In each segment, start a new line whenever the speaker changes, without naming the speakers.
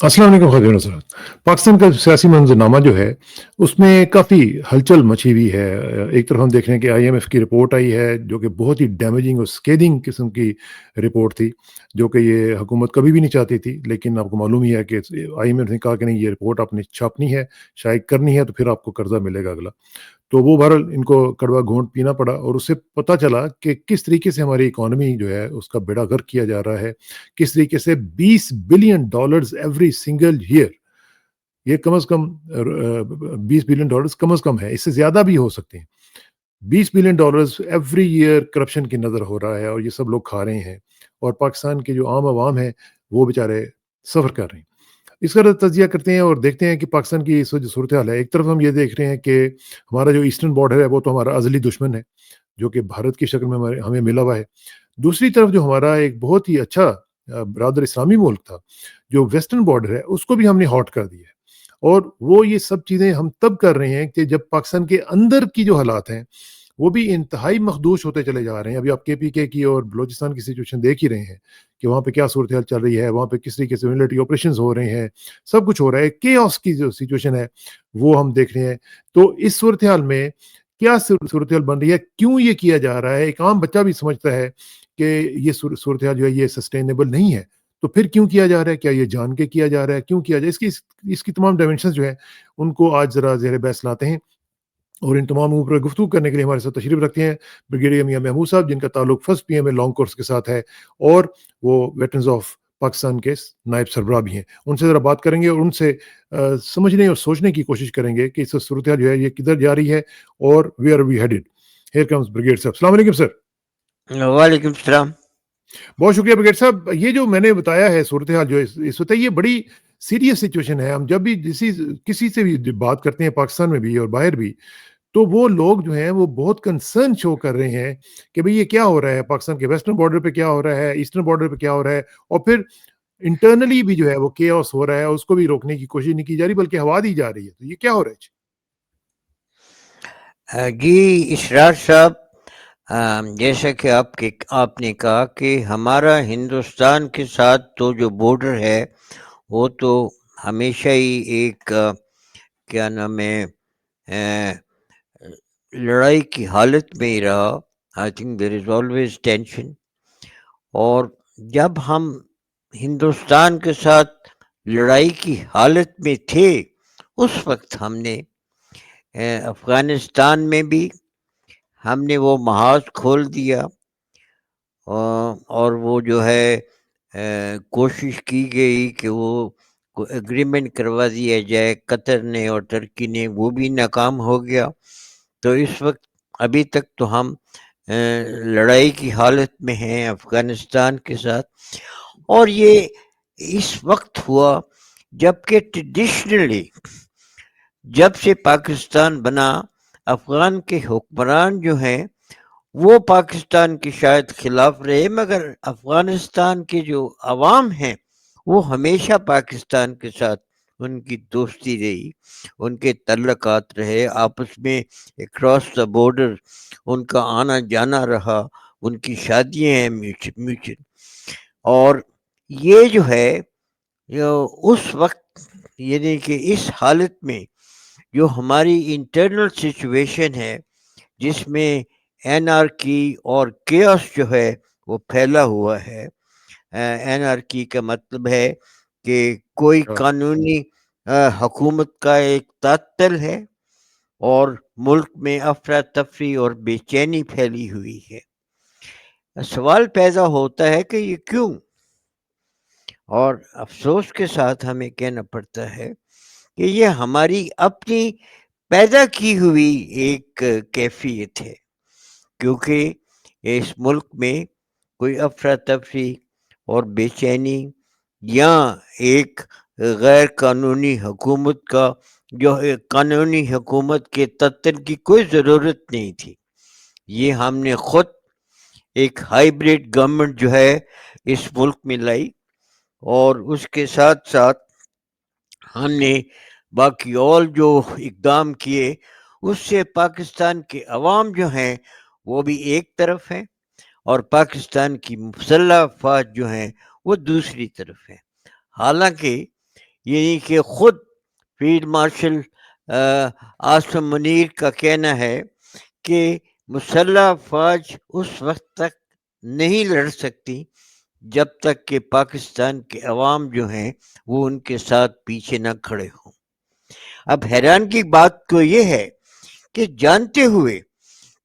السلام علیکم خادم حضرات. پاکستان کا سیاسی منظرنامہ جو ہے اس میں کافی ہلچل مچی ہوئی ہے. ایک طرف ہم دیکھ رہے ہیں کہ IMF کی رپورٹ آئی ہے جو کہ بہت ہی ڈیمیجنگ اور سکیدنگ قسم کی رپورٹ تھی, جو کہ یہ حکومت کبھی بھی نہیں چاہتی تھی. لیکن آپ کو معلوم ہی ہے کہ IMF نے کہا کہ نہیں, یہ رپورٹ آپ نے چھاپنی ہے, شائع کرنی ہے, تو پھر آپ کو قرضہ ملے گا اگلا. تو وہ بہرحال ان کو کڑوا گھونٹ پینا پڑا, اور اس سے پتہ چلا کہ کس طریقے سے ہماری اکانومی جو ہے اس کا بیڑا غرق کیا جا رہا ہے. کس طریقے سے $20 بلین ایوری سنگل ایئر, یہ کم از کم $20 بلین کم از کم ہے, اس سے زیادہ بھی ہو سکتے ہیں. $20 بلین ایوری ایئر کرپشن کی نظر ہو رہا ہے, اور یہ سب لوگ کھا رہے ہیں, اور پاکستان کے جو عام عوام ہیں وہ بیچارے سفر کر رہے ہیں. اس کا تجزیہ کرتے ہیں اور دیکھتے ہیں کہ پاکستان کی اس وقت جو صورتحال ہے, ایک طرف ہم یہ دیکھ رہے ہیں کہ ہمارا جو ایسٹرن بارڈر ہے وہ تو ہمارا ازلی دشمن ہے, جو کہ بھارت کی شکل میں ہمیں ملا ہوا ہے. دوسری طرف جو ہمارا ایک بہت ہی اچھا برادر اسلامی ملک تھا, جو ویسٹرن بارڈر ہے, اس کو بھی ہم نے ہاٹ کر دیا ہے. اور وہ یہ سب چیزیں ہم تب کر رہے ہیں کہ جب پاکستان کے اندر کی جو حالات ہیں وہ بھی انتہائی مخدوش ہوتے چلے جا رہے ہیں. ابھی آپ KPK کی اور بلوچستان کی سچویشن دیکھ ہی رہے ہیں کہ وہاں پہ کیا صورتحال چل رہی ہے, وہاں پہ کس طریقے سے ملٹری آپریشنز ہو رہے ہیں, سب کچھ ہو رہا ہے. کیوس کی جو سچویشن ہے وہ ہم دیکھ رہے ہیں. تو اس صورتحال میں کیا صورتحال بن رہی ہے, کیوں یہ کیا جا رہا ہے, ایک عام بچہ بھی سمجھتا ہے کہ یہ صورتحال جو ہے یہ سسٹینیبل نہیں ہے, تو پھر کیوں کیا جا رہا ہے, کیا یہ جان کے کیا جا رہا ہے, کیوں کیا جا رہا ہے, اس کی تمام ڈائمنشنز جو ہیں ان کو آج ذرا زیر بحث لاتے ہیں. اور ان تمام امور پر گفتگو کرنے کے لیے ہمارے ساتھ تشریف رکھتے ہیں بریگیڈیئر میاں محمود صاحب, جن کا تعلق فرسٹ PM لانگ کورس کے ساتھ ہے, اور وہ ویٹرنز آف پاکستان کے نائب سربراہ بھی ہیں. ان سے ذرا بات کریں گے اور ان سے سمجھنے اور سوچنے کی کوشش کریں گے کہ اس صورتحال جو ہے یہ کدھر جا رہی ہے اور where we headed. Here comes brigade صاحب. السلام علیکم سر.
وعلیکم السلام.
بہت شکریہ بریگیڈ صاحب. یہ جو میں نے بتایا ہے صورتحال جو اس وقت ہے, یہ بڑی سیریس سچویشن ہے. ہم جب بھی کسی سے بھی بات کرتے ہیں پاکستان میں بھی اور باہر بھی, تو وہ لوگ جو ہیں وہ بہت کنسرن شو کر رہے ہیں کہ بھئی یہ کیا ہو رہا ہے, پاکستان کے ویسٹرن بارڈر پہ کیا ہو رہا ہے, ایسٹرن بارڈر پہ کیا ہو رہا ہے, اور پھر انٹرنلی بھی جو ہے وہ کیوس ہو رہا ہے, اس کو بھی روکنے کی کوشش نہیں کی جا رہی بلکہ ہوا دی جا رہی ہے. تو یہ کیا ہو رہا ہے؟
جی اشرار صاحب، جیسا کہ آپ نے کہا کہ ہمارا ہندوستان کے ساتھ تو جو بارڈر ہے وہ تو ہمیشہ ہی ایک کیا نام ہے لڑائی کی حالت میں ہی رہا. I think there is always tension. اور جب ہم ہندوستان کے ساتھ لڑائی کی حالت میں تھے اس وقت ہم نے افغانستان میں بھی ہم نے وہ محاذ کھول دیا, اور وہ جو ہے کوشش کی گئی کہ وہ اگریمنٹ کروا دیا جائے قطر نے اور ترکی نے, وہ بھی ناکام ہو گیا. تو اس وقت ابھی تک تو ہم لڑائی کی حالت میں ہیں افغانستان کے ساتھ. اور یہ اس وقت ہوا جبکہ ٹریڈیشنلی جب سے پاکستان بنا افغان کے حکمران جو ہیں وہ پاکستان کے شاید خلاف رہے, مگر افغانستان کے جو عوام ہیں وہ ہمیشہ پاکستان کے ساتھ ان کی دوستی رہی, ان کے تعلقات رہے آپس میں اکراس دا بارڈر, ان کا آنا جانا رہا, ان کی شادیاں ہیں میوچل. اور یہ جو ہے اس وقت یعنی کہ اس حالت میں جو ہماری انٹرنل سچویشن ہے جس میں انارکی اور کیوس جو ہے وہ پھیلا ہوا ہے. انارکی کا مطلب ہے کہ کوئی قانونی حکومت کا ایک تعطل ہے اور ملک میں افراتفری اور بے چینی پھیلی ہوئی ہے. سوال پیدا ہوتا ہے کہ یہ کیوں, اور افسوس کے ساتھ ہمیں کہنا پڑتا ہے کہ یہ ہماری اپنی پیدا کی ہوئی ایک کیفیت ہے, کیونکہ اس ملک میں کوئی افراتفری اور بے چینی یا ایک غیر قانونی حکومت کا جو قانونی حکومت کے تعطل کی کوئی ضرورت نہیں تھی. یہ ہم نے خود ایک ہائیبریڈ گورنمنٹ جو ہے اس ملک میں لائی, اور اس کے ساتھ ساتھ ہم نے باقی اور جو اقدام کیے اس سے پاکستان کے عوام جو ہیں وہ بھی ایک طرف ہیں اور پاکستان کی مسلح افواج جو ہیں وہ دوسری طرف ہیں. حالانکہ یعنی کہ خود فیلڈ مارشل عاصم منیر کا کہنا ہے کہ مسلح افواج اس وقت تک نہیں لڑ سکتی جب تک کہ پاکستان کے عوام جو ہیں وہ ان کے ساتھ پیچھے نہ کھڑے ہوں۔ اب حیران کی بات تو یہ ہے کہ جانتے ہوئے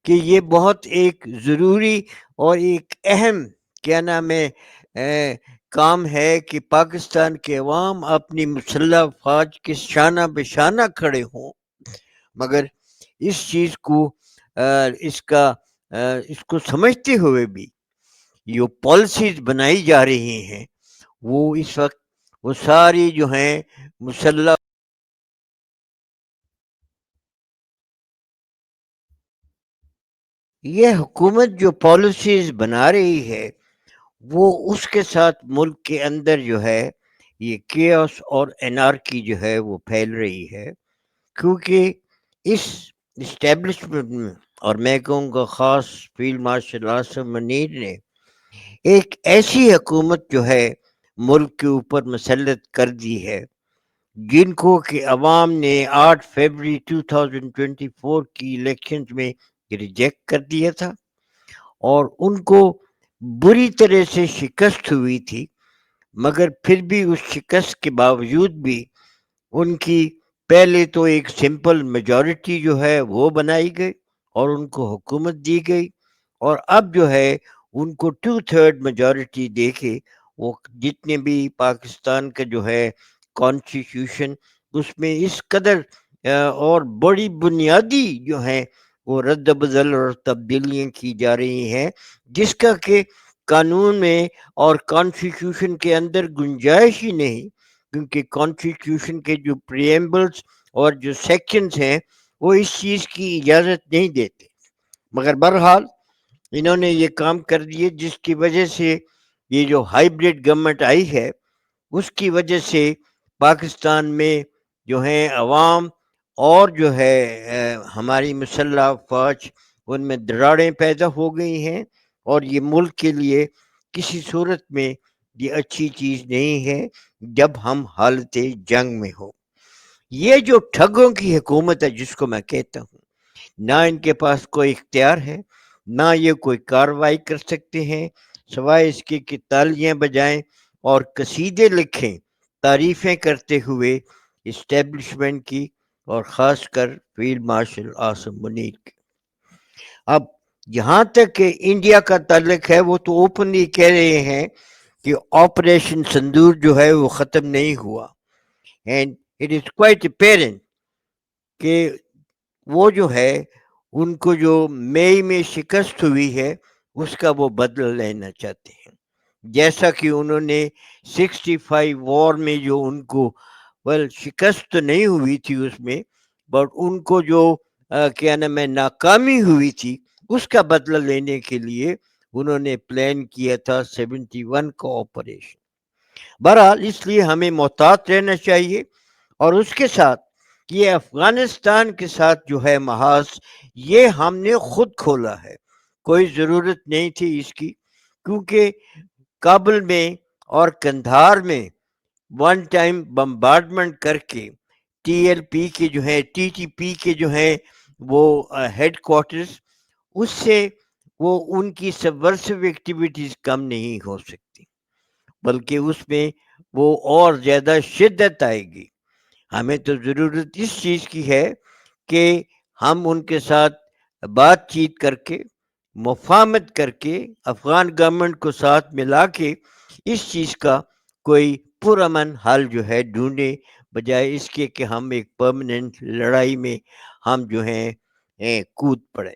کہ یہ بہت ایک ضروری اور ایک اہم کیا نام ہے کام ہے کہ پاکستان کے عوام اپنی مسلح افواج کے شانہ بہ شانہ کھڑے ہوں، مگر اس چیز کو اس کو سمجھتے ہوئے بھی جو پالیسیز بنائی جا رہی ہیں وہ اس وقت وہ ساری جو ہیں مسلح یہ حکومت جو پالیسیز بنا رہی ہے وہ اس کے ساتھ ملک کے اندر جو ہے یہ کیوس اور انارکی جو ہے وہ پھیل رہی ہے، کیونکہ اس اسٹیبلشمنٹ میں، اور میں کہوں گا خاص فیلڈ مارشل عاصم منیر نے ایک ایسی حکومت جو ہے ملک کے اوپر مسلط کر دی ہے جن کو کہ عوام نے 8 فروری 2024 کی الیکشنز میں ریجیکٹ کر دیا تھا، اور ان کو بری طرح سے شکست ہوئی تھی، مگر پھر بھی اس شکست کے باوجود بھی ان کی پہلے تو ایک سمپل میجورٹی جو ہے وہ بنائی گئی اور ان کو حکومت دی گئی، اور اب جو ہے ان کو 2/3 میجورٹی دے کے وہ جتنے بھی پاکستان کا جو ہے کانسٹیٹیوشن اس میں اس قدر اور بڑی بنیادی جو ہیں وہ رد بدل اور تبدیلیاں کی جا رہی ہیں جس کا کہ قانون میں اور کانسٹیٹیوشن کے اندر گنجائش ہی نہیں، کیونکہ کانسٹیٹیوشن کے جو پریمبلز اور جو سیکشنز ہیں وہ اس چیز کی اجازت نہیں دیتے، مگر بہرحال انہوں نے یہ کام کر دیے جس کی وجہ سے یہ جو ہائیبریڈ گورنمنٹ آئی ہے اس کی وجہ سے پاکستان میں جو ہیں عوام اور جو ہے ہماری مسلح افواج ان میں دراڑیں پیدا ہو گئی ہیں، اور یہ ملک کے لیے کسی صورت میں یہ اچھی چیز نہیں ہے جب ہم حالت جنگ میں ہو۔ یہ جو ٹھگوں کی حکومت ہے جس کو میں کہتا ہوں، نہ ان کے پاس کوئی اختیار ہے، نہ یہ کوئی کارروائی کر سکتے ہیں سوائے اس کے کہ تالیاں بجائیں اور قصیدے لکھیں تعریفیں کرتے ہوئے اسٹیبلشمنٹ کی اور خاص کر فیلڈ مارشل عاصم منیر کی۔ اب جہاں تک کہ انڈیا کا تعلق ہے وہ تو اوپنلی کہہ رہے ہیں کہ آپریشن سندور جو ہے وہ ختم نہیں ہوا، and it is quite apparent کہ وہ جو ہے ان کو جو مئی میں شکست ہوئی ہے اس کا وہ بدلہ لینا چاہتے ہیں، جیسا کہ انہوں نے 65 وار میں جو ان کو شکست تو نہیں ہوئی تھی اس میں، بٹ ان کو جو کیا نام ہے ناکامی ہوئی تھی اس کا بدلہ لینے کے لیے انہوں نے پلان کیا تھا 71 کا آپریشن۔ بہرحال اس لیے ہمیں محتاط رہنا چاہیے، اور اس کے ساتھ یہ افغانستان کے ساتھ جو ہے محاذ یہ ہم نے خود کھولا ہے، کوئی ضرورت نہیں تھی اس کی، کیونکہ کابل میں اور کندھار میں ون ٹائم بمبارڈمنٹ کر کے ٹی ایل پی کے جو ہے ٹی ٹی پی کے جو ہیں وہ ہیڈ کوارٹرز، اس سے وہ ان کی سبورسو ایکٹیویٹیز کم نہیں ہو سکتی، بلکہ اس میں وہ اور زیادہ شدت آئے گی۔ ہمیں تو ضرورت اس چیز کی ہے کہ ہم ان کے ساتھ بات چیت کر کے مفاہمت کر کے افغان گورنمنٹ کو ساتھ ملا کے اس چیز کا کوئی پرامن حل جو ہے ڈھونڈے، بجائے اس کے کہ ہم ایک پرماننٹ لڑائی میں ہم جو ہیں کود پڑے۔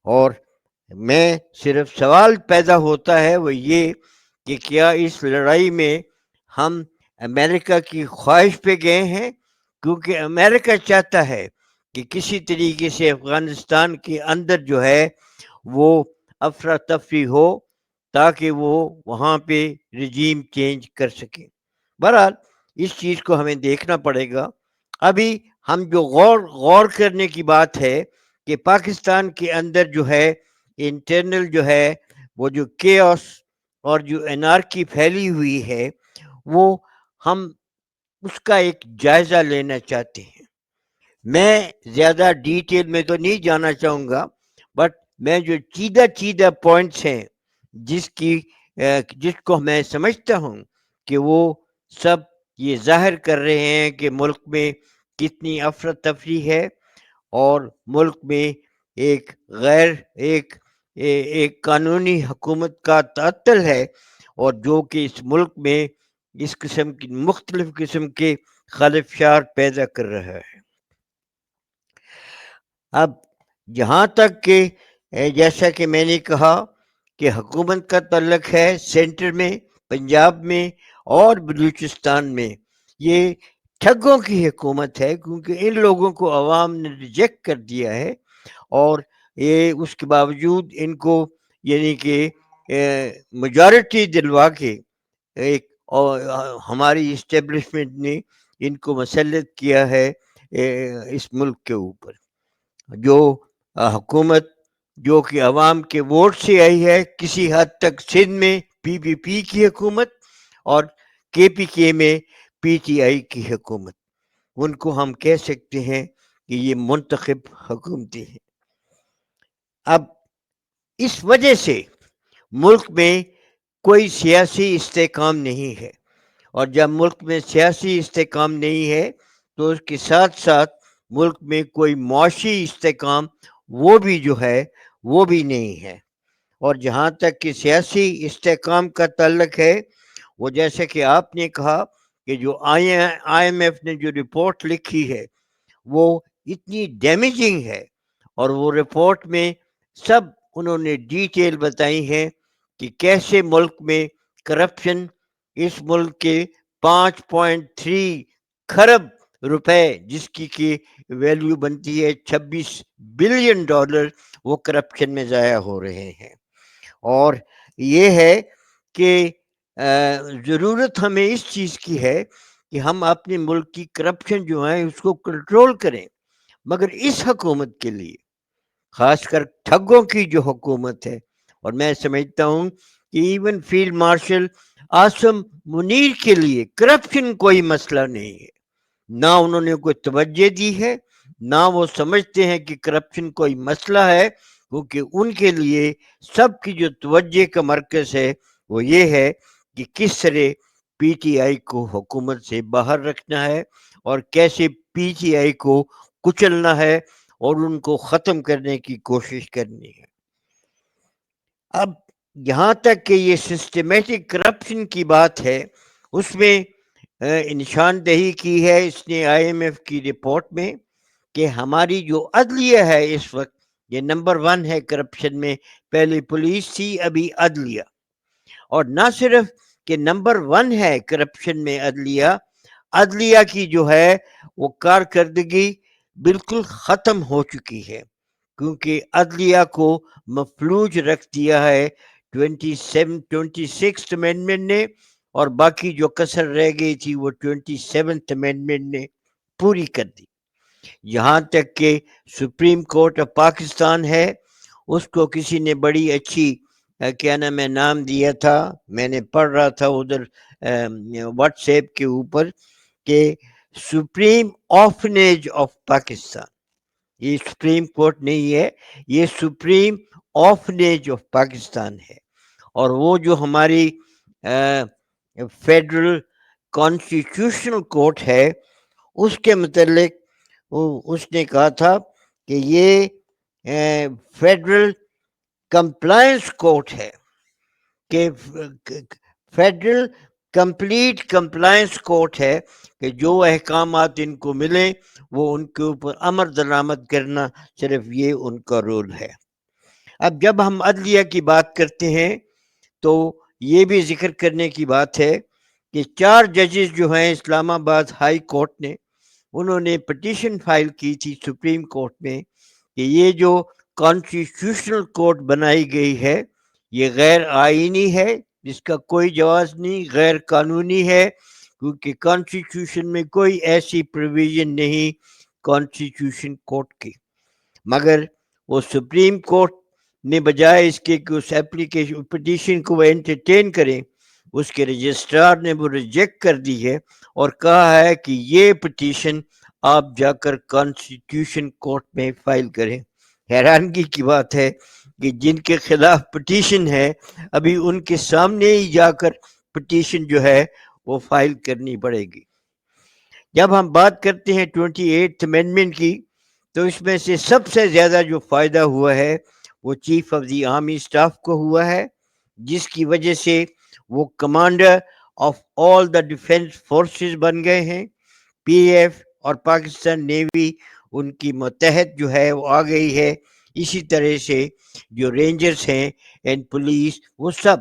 اور میں صرف سوال پیدا ہوتا ہے وہ یہ کہ کیا اس لڑائی میں ہم امریکہ کی خواہش پہ گئے ہیں، کیونکہ امریکہ چاہتا ہے کہ کسی طریقے سے افغانستان کے اندر جو ہے وہ افراتفری ہو تاکہ وہ وہاں پہ رجیم چینج کر سکیں۔ بہرحال اس چیز کو ہمیں دیکھنا پڑے گا۔ ابھی ہم جو غور کرنے کی بات ہے کہ پاکستان کے اندر جو ہے انٹرنل جو ہے وہ جو کیوس اور جو انارکی پھیلی ہوئی ہے وہ ہم اس کا ایک جائزہ لینا چاہتے ہیں. میں زیادہ ڈیٹیل میں تو نہیں جانا چاہوں گا، بٹ میں جو چیدہ پوائنٹس ہیں جس کو میں سمجھتا ہوں کہ وہ سب یہ ظاہر کر رہے ہیں کہ ملک میں کتنی افراتفری ہے، اور ملک میں ایک ایک قانونی حکومت کا تعطل ہے، اور جو کہ اس ملک میں اس قسم کی مختلف قسم کے خلفشات پیدا کر رہا ہے. اب جہاں تک کہ جیسا کہ میں نے کہا کہ حکومت کا تعلق ہے سینٹر میں، پنجاب میں اور بلوچستان میں، یہ ٹھگوں کی حکومت ہے، کیونکہ ان لوگوں کو عوام نے ریجیکٹ کر دیا ہے، اور یہ اس کے باوجود ان کو یعنی کہ میجارٹی دلوا کے ایک ہماری اسٹیبلشمنٹ نے ان کو مسلط کیا ہے اس ملک کے اوپر. جو حکومت جو کہ عوام کے ووٹ سے آئی ہے، کسی حد تک سندھ میں پی پی پی کی حکومت اور کے پی کے میں پی ٹی آئی کی حکومت، ان کو ہم کہہ سکتے ہیں کہ یہ منتخب حکومتیں ہیں. اب اس وجہ سے ملک میں کوئی سیاسی استحکام نہیں ہے، اور جب ملک میں سیاسی استحکام نہیں ہے تو اس کے ساتھ ساتھ ملک میں کوئی معاشی استحکام وہ بھی جو ہے وہ بھی نہیں ہے. اور جہاں تک کہ سیاسی استحکام کا تعلق ہے، وہ جیسے کہ آپ نے کہا کہ جو آئی ایم ایف نے جو رپورٹ لکھی ہے وہ اتنی ڈیمیجنگ ہے، اور وہ رپورٹ میں سب انہوں نے ڈیٹیل بتائی ہے کہ کیسے ملک میں کرپشن اس ملک کے 5.3 کھرب روپے جس کی ویلیو بنتی ہے $26 بلین، وہ کرپشن میں ضائع ہو رہے ہیں. اور یہ ہے کہ ضرورت ہمیں اس چیز کی ہے کہ ہم اپنے ملک کی کرپشن جو ہے اس کو کنٹرول کریں، مگر اس حکومت کے لیے، خاص کر ٹھگوں کی جو حکومت ہے، اور میں سمجھتا ہوں کہ even field marshal Asim Munir کے لیے کرپشن کوئی مسئلہ نہیں ہے. نہ انہوں نے کوئی توجہ دی ہے، نہ وہ سمجھتے ہیں کہ کرپشن کوئی مسئلہ ہے، کیونکہ ان کے لیے سب کی جو توجہ کا مرکز ہے وہ یہ ہے کہ کس طرح پی ٹی آئی کو حکومت سے باہر رکھنا ہے، اور کیسے پی ٹی آئی کو کچلنا ہے اور ان کو ختم کرنے کی کوشش کرنی ہے. اب یہاں تک کہ یہ سسٹمیٹک کرپشن کی بات ہے، اس میں نشاندہی کی ہے اس نے آئی ایم ایف کی رپورٹ میں کہ ہماری جو عدلیہ ہے اس وقت یہ نمبر 1 ہے کرپشن میں. پہلے پولیس تھی، ابھی عدلیہ. اور نہ صرف کہ نمبر 1 ہے کرپشن میں عدلیہ کی جو ہے وہ کارکردگی بالکل ختم ہو چکی ہے، کیونکہ عدلیہ کو مفلوج رکھ دیا ہے 26th امینڈمنٹ نے، اور باقی جو کسر رہ گئی تھی وہ 27th امینڈمنٹ نے پوری کر دی. یہاں تک کہ سپریم کورٹ آف پاکستان ہے، اس کو کسی نے بڑی اچھی کیا نام دیا تھا، میں نے پڑھ رہا تھا ادھر واٹس ایپ کے اوپر کہ سپریم آرفنیج آف پاکستان. یہ سپریم کورٹ نہیں ہے، یہ سپریم آرفنیج آف پاکستان ہے. اور وہ جو ہماری فیڈرل کانسٹیٹیوشنل کورٹ ہے اس کے متعلق اس نے کہا تھا کہ یہ فیڈرل کمپلائنس کورٹ ہے، کہ فیڈرل کمپلیٹ کمپلائنس کورٹ ہے، کہ جو احکامات ان کو ملیں وہ ان کے اوپر امر درآمد کرنا صرف یہ ان کا رول ہے. اب جب ہم عدلیہ کی بات کرتے ہیں تو یہ بھی ذکر کرنے کی بات ہے کہ 4 ججز جو ہیں اسلام آباد ہائی کورٹ نے، انہوں نے پٹیشن فائل کی تھی سپریم کورٹ میں کہ یہ جو کانسٹیٹیوشنل کورٹ بنائی گئی ہے یہ غیر آئینی ہے، جس کا کوئی جواز نہیں، غیر قانونی ہے، کیونکہ کانسٹیٹیوشن میں کوئی ایسی پروویژن نہیں کانسٹیٹیوشن کورٹ کی. مگر وہ سپریم کورٹ نے بجائے اس کے کہ اس ایپلیکیشن پٹیشن کو وہ انٹرٹین کریں، اس کے رجسٹرار نے وہ ریجیکٹ کر دی ہے اور کہا ہے کہ یہ پٹیشن آپ جا کر کانسٹیٹیوشن کورٹ میں فائل کریں۔ حیرانگی کی بات ہے کہ جن کے خلاف پٹیشن ہے ابھی ان کے سامنے ہی جا کر پٹیشن جو ہے وہ فائل کرنی پڑے گی۔ جب ہم بات کرتے ہیں 28th امینڈمنٹ کی تو اس میں سے سب سے زیادہ جو فائدہ ہوا ہے وہ chief of the army staff کو ہوا ہے، جس کی وجہ سے وہ commander of all the defence forces بن گئے ہیں۔ پی ایف اور پاکستان نیوی ان کی متحد جو ہے وہ آ گئی ہے۔ اسی طرح سے جو رینجرز ہیں اینڈ پولیس وہ سب،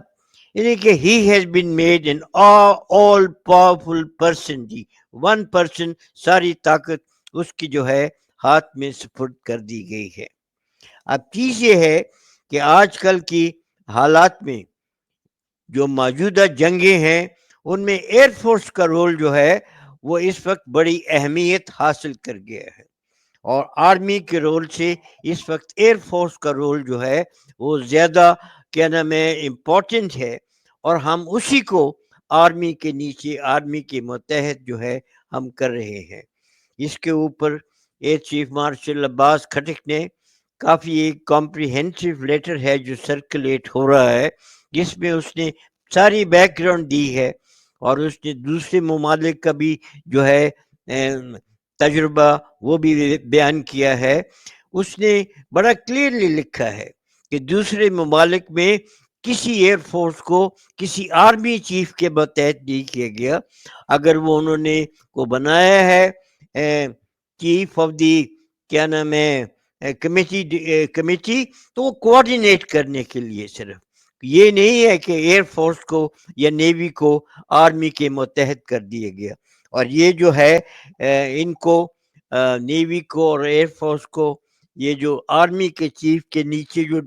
یعنی کہ he has been made an all powerful person, جی ون پرسن، ساری طاقت اس کی جو ہے ہاتھ میں سپرد کر دی گئی ہے۔ اب چیز یہ ہے کہ آج کل کی حالات میں جو موجودہ جنگیں ہیں ان میں ایئر فورس کا رول جو ہے وہ اس وقت بڑی اہمیت حاصل کر گیا ہے، اور آرمی کے رول سے اس وقت ایئر فورس کا رول جو ہے وہ زیادہ کیا نام ہے امپورٹنٹ ہے، اور ہم اسی کو آرمی کے نیچے آرمی کے متحد جو ہے ہم کر رہے ہیں۔ اس کے اوپر ایئر چیف مارشل عباس کھٹک نے کافی ایک کمپریہنسو لیٹر ہے جو سرکولیٹ ہو رہا ہے، جس میں اس نے ساری بیک گراؤنڈ دی ہے، اور اس نے دوسرے ممالک کا بھی جو ہے تجربہ وہ بھی بیان کیا ہے۔ اس نے بڑا کلیئرلی لکھا ہے کہ دوسرے ممالک میں کسی ایئر فورس کو کسی آرمی چیف کے ماتحت نہیں کیا گیا۔ اگر وہ انہوں نے کو بنایا ہے چیف آف دی کیا نام ہے کمیٹی، تو وہ کوآرڈینیٹ کرنے کے لیے، صرف یہ نہیں ہے کہ ایئر فورس کو یا نیوی کو آرمی کے متحد کر دیا گیا۔ اور یہ جو ہے ان کو نیوی کو اور ایئر فورس کو یہ جو آرمی کے چیف کے نیچے جو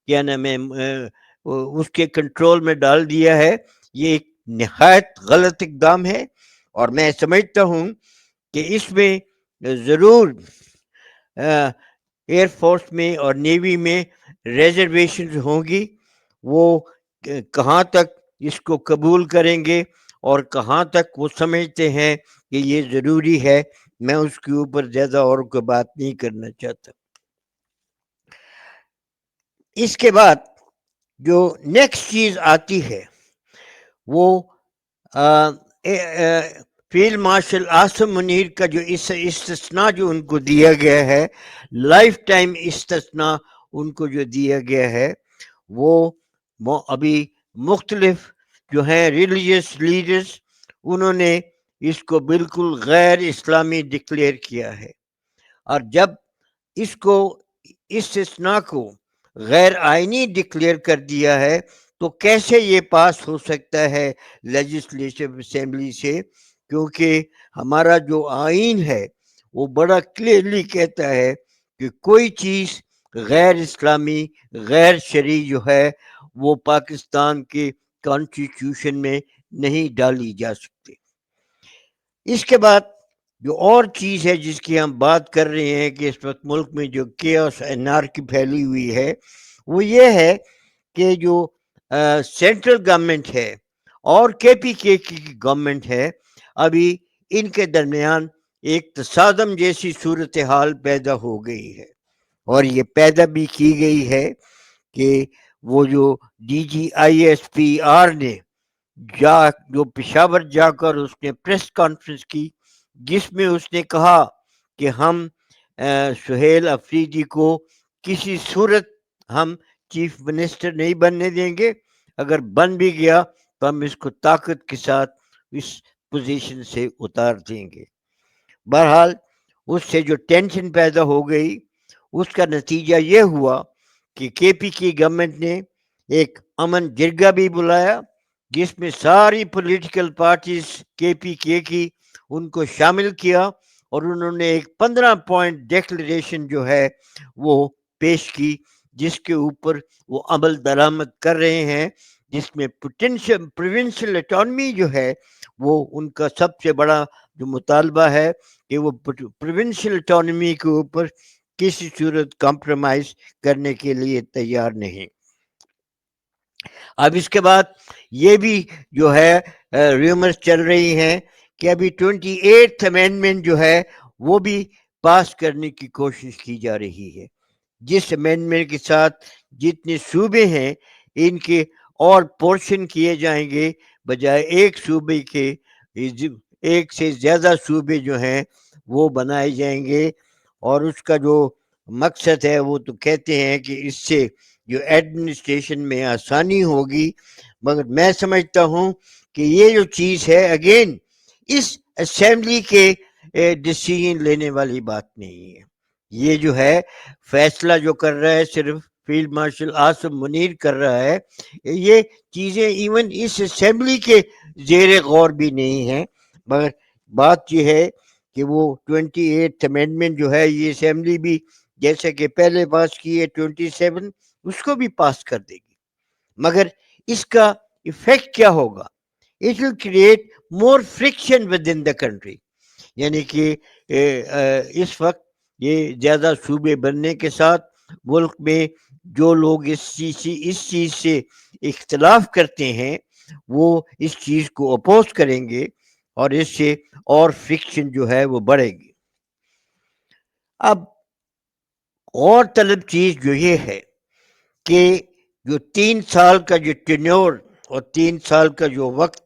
کیا نام ہے اس کے کنٹرول میں ڈال دیا ہے، یہ ایک نہایت غلط اقدام ہے، اور میں سمجھتا ہوں کہ اس میں ضرور ایئر فورس میں اور نیوی میں ریزرویشنز ہوں گی، وہ کہاں تک اس کو قبول کریں گے اور کہاں تک وہ سمجھتے ہیں کہ یہ ضروری ہے، میں اس کے اوپر زیادہ اور کوئی بات نہیں کرنا چاہتا۔ اس کے بعد جو نیکسٹ چیز آتی ہے وہ فیلڈ مارشل عاصم منیر کا جو استثناء جو ان کو دیا گیا ہے، لائف ٹائم استثناء ان کو جو دیا گیا ہے، وہ ابھی مختلف جو ہیں ریلیجیس لیڈرز انہوں نے اس کو بالکل غیر اسلامی ڈکلیئر کیا ہے، اور جب اس کو استثناء کو غیر آئینی ڈکلیئر کر دیا ہے تو کیسے یہ پاس ہو سکتا ہے لیجسلیٹو اسمبلی سے، کیونکہ ہمارا جو آئین ہے وہ بڑا کلیئرلی کہتا ہے کہ کوئی چیز غیر اسلامی غیر شرعی جو ہے وہ پاکستان کے کانسٹیٹیوشن میں نہیں ڈالی جا سکتی۔ اس کے بعد جو اور چیز ہے جس کی ہم بات کر رہے ہیں کہ اس وقت ملک میں جو کیوس انارکی پھیلی ہوئی ہے، وہ یہ ہے کہ جو سینٹرل گورنمنٹ ہے اور کے پی کی گورنمنٹ ہے، ابھی ان کے درمیان ایک تصادم جیسی صورتحال پیدا ہو گئی ہے، اور یہ پیدا بھی کی گئی ہے کہ وہ جو D G I S P R نے جو پشاور جا کر اس نے پریس کانفرنس کی، جس میں اس نے کہا کہ ہم سہیل افریدی کو کسی صورت ہم چیف منسٹر نہیں بننے دیں گے، اگر بن بھی گیا تو ہم اس کو طاقت کے ساتھ اس پوزیشن سے اتار دیں گے۔ بہرحال اس سے جو ٹینشن پیدا ہو گئی اس کا نتیجہ یہ ہوا کہ کے پی کی گورنمنٹ نے ایک امن جرگہ بھی بلایا، جس میں ساری پولیٹیکل پارٹیز کے پی کی ان کو شامل کیا، اور انہوں نے ایک 15 پوائنٹ ڈیکلریشن جو ہے وہ پیش کی، جس کے اوپر وہ عمل درآمد کر رہے ہیں، جس میں پروونشل اٹانومی جو ہے وہ ان کا سب سے بڑا جو مطالبہ ہے کہ وہ پروونشل اٹانومی کے اوپر کسی صورت کمپرومائز کرنے کے لیے تیار نہیں۔ اب اس کے بعد یہ بھی جو ہے ریومرز چل رہی ہیں کہ ابھی 28th امینڈمنٹ جو ہے وہ بھی پاس کرنے کی کوشش کی جا رہی ہے، جس امینڈمنٹ کے ساتھ جتنے صوبے ہیں ان کے اور پورشن کیے جائیں گے، بجائے ایک صوبے کے ایک سے زیادہ صوبے جو ہیں وہ بنائے جائیں گے، اور اس کا جو مقصد ہے وہ تو کہتے ہیں کہ اس سے جو ایڈمنسٹریشن میں آسانی ہوگی، مگر میں سمجھتا ہوں کہ یہ جو چیز ہے اگین اس اسمبلی کے ڈیسیژن لینے والی بات نہیں ہے، یہ جو ہے فیصلہ جو کر رہا ہے صرف فیلڈ مارشل عاصم منیر کر رہا ہے، یہ چیزیں ایون اس اسمبلی کے زیر غور بھی نہیں ہیں، مگر بات یہ ہے کہ وہ 28th امینڈمنٹ جو ہے یہ اسمبلی بھی جیسے کہ پہلے پاس کی ہے 27 اس کو بھی پاس کر دے گی، مگر اس کا ایفیکٹ کیا ہوگا؟ It will create more friction within the country, یعنی کہ اس وقت یہ زیادہ صوبے بننے کے ساتھ ملک میں جو لوگ اس چیز سے اختلاف کرتے ہیں وہ اس چیز کو اپوز کریں گے، اور اس سے اور فرکشن جو ہے وہ بڑھے گی۔ اب اور طلب چیز جو یہ ہے کہ جو 3 سال کا جو ٹینیور اور 3 سال کا جو وقت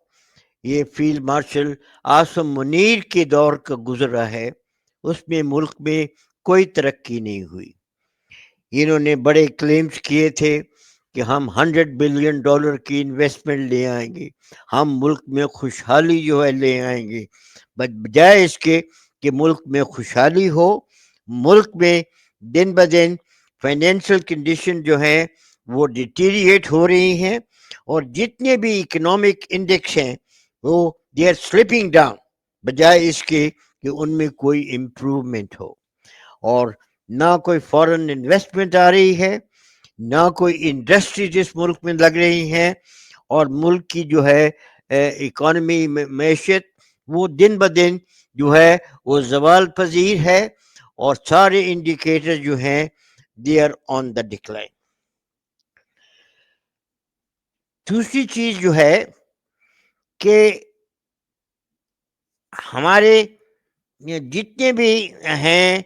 یہ فیلڈ مارشل عاصم منیر کے دور کا گزرا ہے اس میں ملک میں کوئی ترقی نہیں ہوئی۔ انہوں نے بڑے کلیمز کیے تھے کہ ہم $100 بلین کی انویسٹمنٹ لے آئیں گے، ہم ملک میں خوشحالی جو ہے لے آئیں گے، بجائے اس کے کہ ملک میں خوشحالی ہو، ملک میں دن بدن فائنینشیل کنڈیشن جو ہیں وہ ڈیٹیریٹ ہو رہی ہیں، اور جتنے بھی اکنامک انڈیکس ہیں وہ دے آر سلپنگ ڈاؤن، بجائے اس کے کہ ان میں کوئی امپروومنٹ ہو، اور نہ کوئی فورن انویسٹمنٹ آ رہی ہے، نہ کوئی انڈسٹری جس ملک میں لگ رہی ہیں، اور ملک کی جو ہے اکانومی معیشت وہ دن بدن جو ہے وہ زوال پذیر ہے، اور سارے انڈیکیٹر جو ہیں they are on the decline. دوسری چیز جو ہے کہ ہمارے جتنے بھی ہیں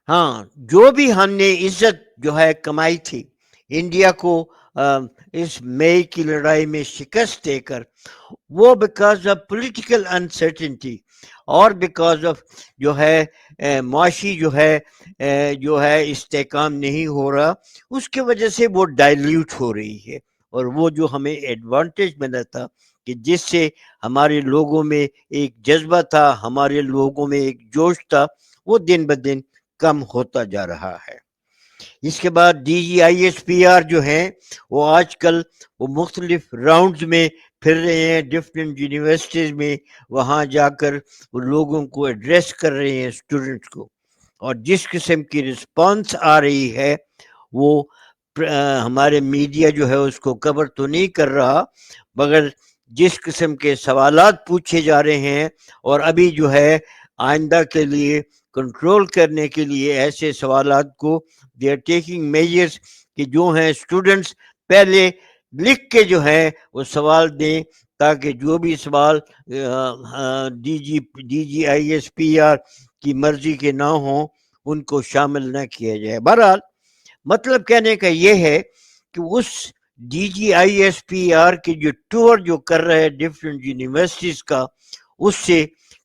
ہاں جو بھی ہم نے عزت جو ہے کمائی تھی انڈیا کو اس مئی کی لڑائی میں شکست دے کر، وہ بیکاز آف پولیٹیکل انسرٹنٹی اور بیکاز آف جو ہے معاشی جو ہے استحکام نہیں ہو رہا، اس کی وجہ سے وہ ڈائلیوٹ ہو رہی ہے، اور وہ جو ہمیں ایڈوانٹیج ملا تھا کہ جس سے ہمارے لوگوں میں ایک جذبہ تھا، ہمارے لوگوں میں ایک جوش تھا، وہ دن بدن کم ہوتا جا رہا ہے۔ اس کے بعد D G I S P R جو ہیں وہ آج کل وہ مختلف راؤنڈز میں پھر رہے ہیں ڈفرینٹ یونیورسٹیز میں، وہاں جا کر وہ لوگوں کو ایڈریس کر رہے ہیں اسٹوڈنٹس کو، اور جس قسم کی رسپانس آ رہی ہے وہ ہمارے میڈیا جو ہے اس کو کور تو نہیں کر رہا، مگر جس قسم کے سوالات پوچھے جا رہے ہیں، اور ابھی جو ہے آئندہ کے لیے کنٹرول کرنے کے لیے ایسے سوالات کو دے آر ٹیکنگ میجرز کہ جو ہیں اسٹوڈنٹس پہلے لکھ کے جو ہے وہ سوال دیں، تاکہ جو بھی سوال D G I S P R کی مرضی کے نہ ہوں ان کو شامل نہ کیا جائے۔ بہرحال مطلب کہنے کا یہ ہے کہ اس D G I S P R کی جو ٹور جو کر رہے ہیں ڈفرینٹ یونیورسٹیز کا، اس سے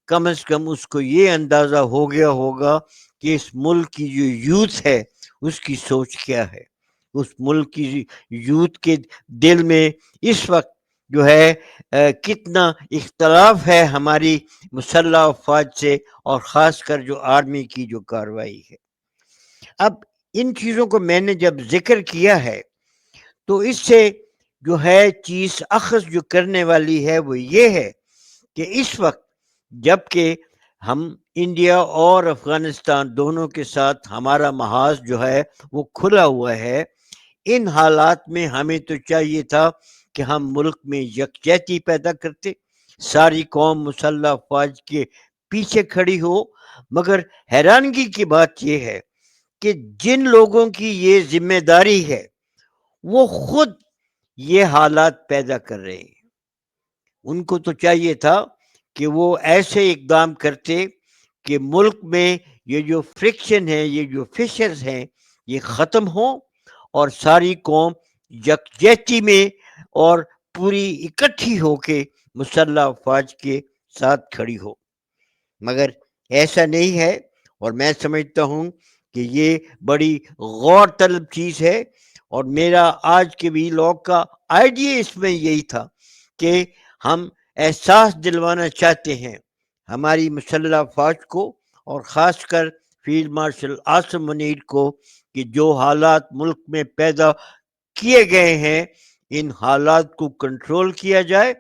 کم از کم اس کو یہ اندازہ ہو گیا ہوگا کہ اس ملک کی جو یوتھ ہے اس کی سوچ کیا ہے، اس ملک کی یوتھ کے دل میں اس وقت جو ہے کتنا اختلاف ہے ہماری مسلح افواج سے، اور خاص کر جو آرمی کی جو کارروائی ہے۔ اب ان چیزوں کو میں نے جب ذکر کیا ہے تو اس سے جو ہے چیز اخذ جو کرنے والی ہے وہ یہ ہے کہ اس وقت جب کہ ہم انڈیا اور افغانستان دونوں کے ساتھ ہمارا محاذ جو ہے وہ کھلا ہوا ہے، ان حالات میں ہمیں تو چاہیے تھا کہ ہم ملک میں یکجہتی پیدا کرتے، ساری قوم مسلح افواج کے پیچھے کھڑی ہو، مگر حیرانگی کی بات یہ ہے کہ جن لوگوں کی یہ ذمہ داری ہے وہ خود یہ حالات پیدا کر رہے ہیں. ان کو تو چاہیے تھا کہ وہ ایسے اقدام کرتے کہ ملک میں یہ جو فرکشن ہے، یہ جو فشرز ہیں، یہ ختم ہوں اور ساری قوم یکجہتی میں اور پوری اکٹھی ہو کے مسلح افواج کے ساتھ کھڑی ہو. مگر ایسا نہیں ہے، اور میں سمجھتا ہوں کہ یہ بڑی غور طلب چیز ہے. اور میرا آج کے بھی لوگ کا آئیڈیا اس میں یہی تھا کہ ہم احساس دلوانا چاہتے ہیں ہماری مسلح افواج کو، اور خاص کر فیلڈ مارشل عاصم منیر کو، کہ جو حالات ملک میں پیدا کیے گئے ہیں ان حالات کو کنٹرول کیا جائے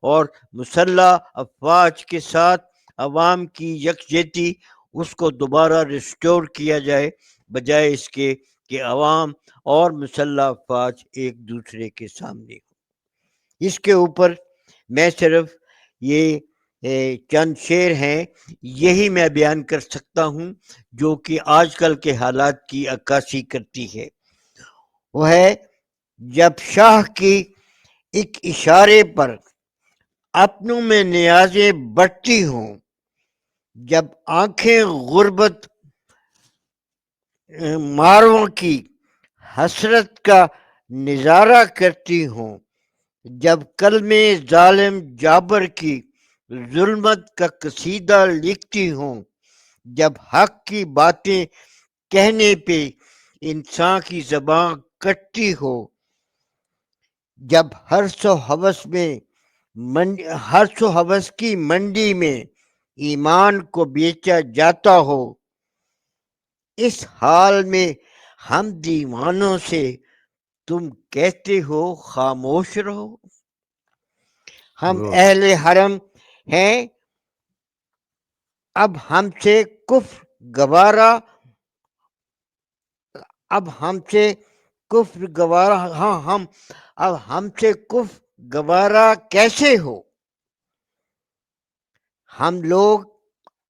اور مسلح افواج کے ساتھ عوام کی یکجہتی اس کو دوبارہ ریسٹور کیا جائے، بجائے اس کے کہ عوام اور مسلح افواج ایک دوسرے کے سامنے ہو. اس کے اوپر میں صرف یہ چند شعر ہیں یہی میں بیان کر سکتا ہوں جو کہ آج کل کے حالات کی عکاسی کرتی ہے. وہ ہے: جب شاہ کی ایک اشارے پر اپنوں میں نیازیں بڑھتی ہوں، جب آنکھیں غربت ماروں کی حسرت کا نظارہ کرتی ہوں، جب کلمے ظالم جابر کی ظلمت کا قصیدہ لکھتی ہوں، جب حق کی باتیں کہنے پہ انسان کی زبان کٹتی ہو، جب حرص و ہوس کی منڈی میں ایمان کو بیچا جاتا ہو، اس حال میں ہم دیوانوں سے تم کہتے ہو خاموش رہو. ہم اہل حرم ہیں، اب ہم سے کفر گوارا اب ہم سے کفر گوارا کیسے ہو، ہم لوگ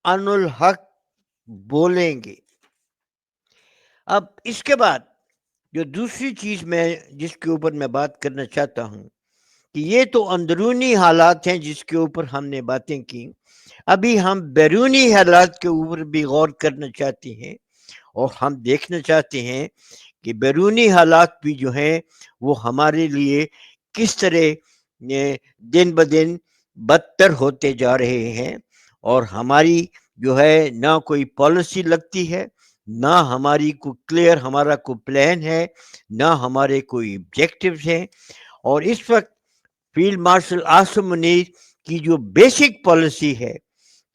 ان الحق بولیں گے. اب اس کے بعد جو دوسری چیز جس کے اوپر میں بات کرنا چاہتا ہوں کہ یہ تو اندرونی حالات ہیں جس کے اوپر ہم نے باتیں کی. ابھی ہم بیرونی حالات کے اوپر بھی غور کرنا چاہتے ہیں، اور ہم دیکھنا چاہتے ہیں کہ بیرونی حالات بھی جو ہیں وہ ہمارے لیے کس طرح دن بدن بدتر ہوتے جا رہے ہیں، اور ہماری جو ہے نہ کوئی پالیسی لگتی ہے، نہ ہماری کوئی کلیئر ہمارا کوئی پلان ہے، نہ ہمارے کوئی آبجیکٹیوز ہیں. اور اس وقت فیلڈ مارشل عاصم منیر کی جو بیسک پالیسی ہے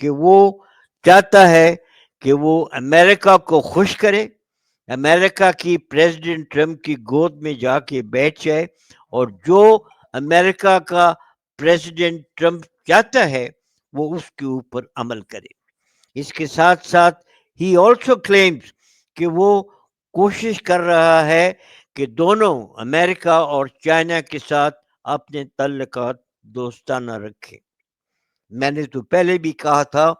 کہ وہ چاہتا ہے کہ وہ امریکہ کو خوش کرے، امریکہ کی پریزیڈنٹ ٹرمپ کی گود میں جا کے بیٹھ جائے، اور جو امریکہ کا پریزیڈنٹ ٹرمپ چاہتا ہے وہ اس کے اوپر عمل کرے. اس کے ساتھ ساتھ ہی آلسو کلیمز کہ وہ کوشش کر رہا ہے کہ دونوں امریکہ اور چائنا کے ساتھ اپنے تعلقات دوستانہ رکھے. میں نے تو پہلے بھی کہا تھا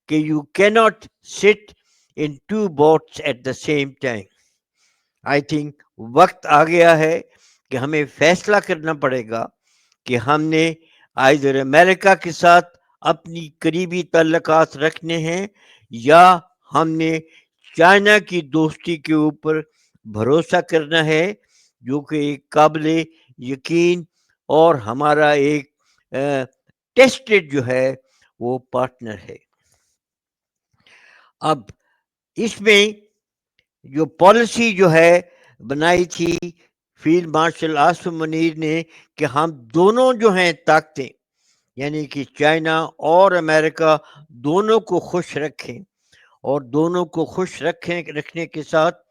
کہ you can't sit in two boats at the same time. I think وقت آ گیا ہے کہ ہمیں فیصلہ کرنا پڑے گا کہ ہم نے ادھر امریکہ کے ساتھ اپنی قریبی تعلقات رکھنے ہیں، یا ہم نے چائنا کی دوستی کے اوپر بھروسہ کرنا ہے، جو کہ ایک قابل یقین اور ہمارا ایک ٹیسٹڈ جو ہے وہ پارٹنر ہے. اب اس میں جو پالیسی جو ہے بنائی تھی فیلڈ مارشل عاصم منیر نے کہ ہم دونوں جو ہیں طاقتیں، یعنی کہ چائنا اور امریکہ، دونوں کو خوش رکھیں، اور دونوں کو خوش رکھنے کے ساتھ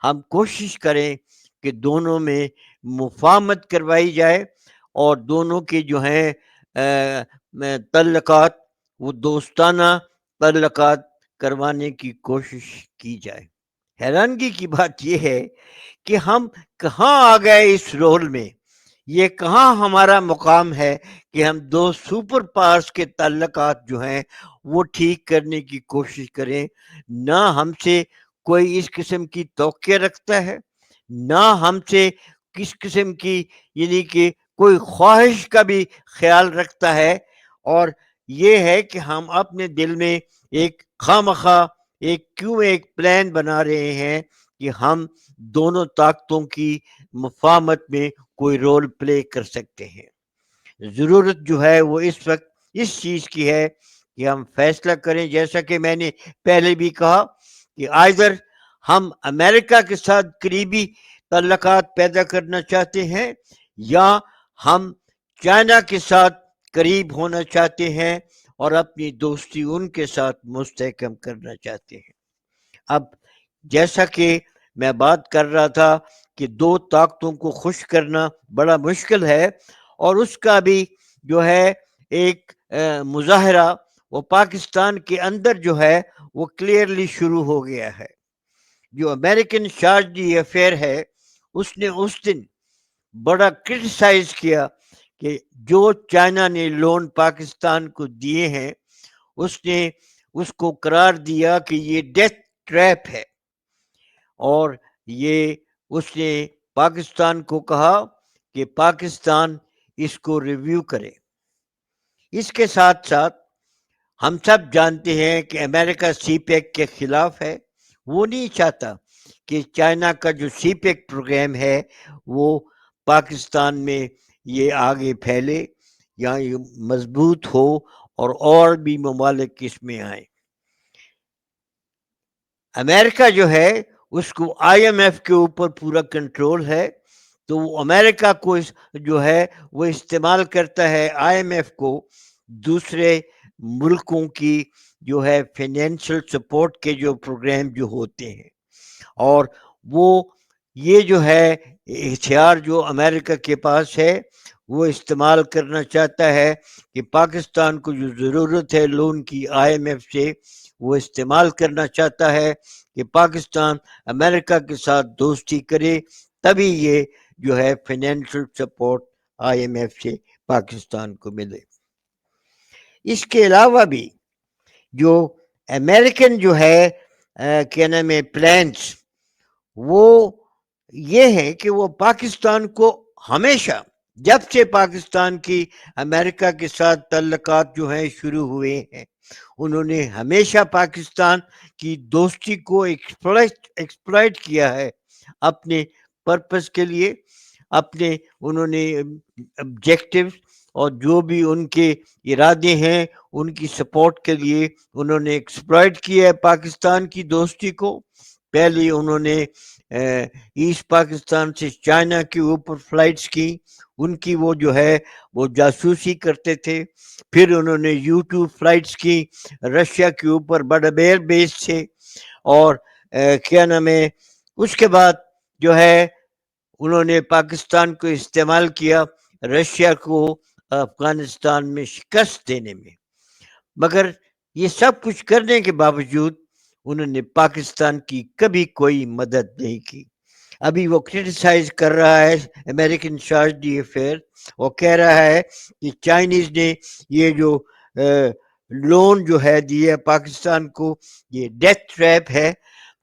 ہم کوشش کریں کہ دونوں میں مفاہمت کروائی جائے، اور دونوں کے جو ہیں تعلقات وہ دوستانہ تعلقات کروانے کی کوشش کی جائے. حیرانگی کی بات یہ ہے کہ ہم کہاں آ گئے اس رول میں، یہ کہاں ہمارا مقام ہے کہ ہم دو سپر پاورز کے تعلقات جو ہیں وہ ٹھیک کرنے کی کوشش کریں. نہ ہم سے کوئی اس قسم کی توقع رکھتا ہے، نہ ہم سے کس قسم کی یعنی کہ کوئی خواہش کا بھی خیال رکھتا ہے، اور یہ ہے کہ ہم اپنے دل میں ایک خواہ ایک پلان بنا رہے ہیں کہ ہم دونوں طاقتوں کی مفاہمت میں کوئی رول پلے کر سکتے ہیں۔ ضرورت جو ہے وہ اس وقت اس چیز کی ہے کہ ہم فیصلہ کریں، جیسا کہ میں نے پہلے بھی کہا کہ آئدر ہم امریکہ کے ساتھ قریبی تعلقات پیدا کرنا چاہتے ہیں، یا ہم چائنا کے ساتھ قریب ہونا چاہتے ہیں اور اپنی دوستی ان کے ساتھ مستحکم کرنا چاہتے ہیں۔ اب جیسا کہ میں بات کر رہا تھا کہ دو طاقتوں کو خوش کرنا بڑا مشکل ہے، اور اس کا بھی جو ہے ایک مظاہرہ وہ پاکستان کے اندر جو ہے وہ کلیئرلی شروع ہو گیا ہے۔ جو امریکن شارجی افیئر ہے، اس نے اس دن بڑا کرٹیسائز کیا کہ جو چائنا نے لون پاکستان کو دیے ہیں، اس نے اس کو قرار دیا کہ یہ ڈیتھ ٹریپ ہے، اور یہ اس نے پاکستان کو کہا کہ پاکستان اس کو ریویو کرے۔ اس کے ساتھ ساتھ ہم سب جانتے ہیں کہ امریکہ سی پیک کے خلاف ہے، وہ نہیں چاہتا کہ چائنا کا جو سی پیک پروگرام ہے وہ پاکستان میں یہ آگے پھیلے یا یہ مضبوط ہو اور بھی ممالک اس میں آئیں۔ امریکہ جو ہے اس کو آئی ایم ایف کے اوپر پورا کنٹرول ہے، تو وہ امریکہ کو جو ہے وہ استعمال کرتا ہے آئی ایم ایف کو دوسرے ملکوں کی جو ہے فائنینشل سپورٹ کے جو پروگرام جو ہوتے ہیں، اور وہ یہ جو ہے ہتھیار جو امریکہ کے پاس ہے وہ استعمال کرنا چاہتا ہے کہ پاکستان کو جو ضرورت ہے لون کی آئی ایم ایف سے، وہ استعمال کرنا چاہتا ہے کہ پاکستان امریکہ کے ساتھ دوستی کرے، تبھی یہ جو ہے financial support I M F سے پاکستان کو ملے۔ اس کے علاوہ بھی جو امریکن جو ہے کیا نام ہے پلانس، وہ یہ ہے کہ وہ پاکستان کو ہمیشہ جب سے پاکستان کی امریکہ کے ساتھ تعلقات جو ہیں شروع ہوئے ہیں، انہوں نے ہمیشہ پاکستان کی دوستی کو ایکسپلائٹ کیا ہے اپنے پرپس کے لیے، اپنے انہوں نے آبجیکٹیو اور جو بھی ان کے ارادے ہیں ان کی سپورٹ کے لیے انہوں نے ایکسپلائٹ کیا ہے پاکستان کی دوستی کو۔ پہلے انہوں نے ایسٹ پاکستان سے چائنا کے اوپر فلائٹس کی، ان کی وہ جو ہے وہ جاسوسی کرتے تھے، پھر انہوں نے یوٹیوب فلائٹس کی رشیا کے اوپر بڑا بیئر بیس سے، اور کیا نام ہے اس کے بعد جو ہے انہوں نے پاکستان کو استعمال کیا رشیا کو افغانستان میں شکست دینے میں۔ مگر یہ سب کچھ کرنے کے باوجود انہوں نے پاکستان کی کبھی کوئی مدد نہیں کی۔ ابھی وہ کرٹیسائز کر رہا ہے امریکن شارجی افیئر، وہ کہہ رہا ہے کہ چائنیز نے یہ جو لون جو ہے دیا پاکستان کو یہ ڈیتھ ٹریپ ہے۔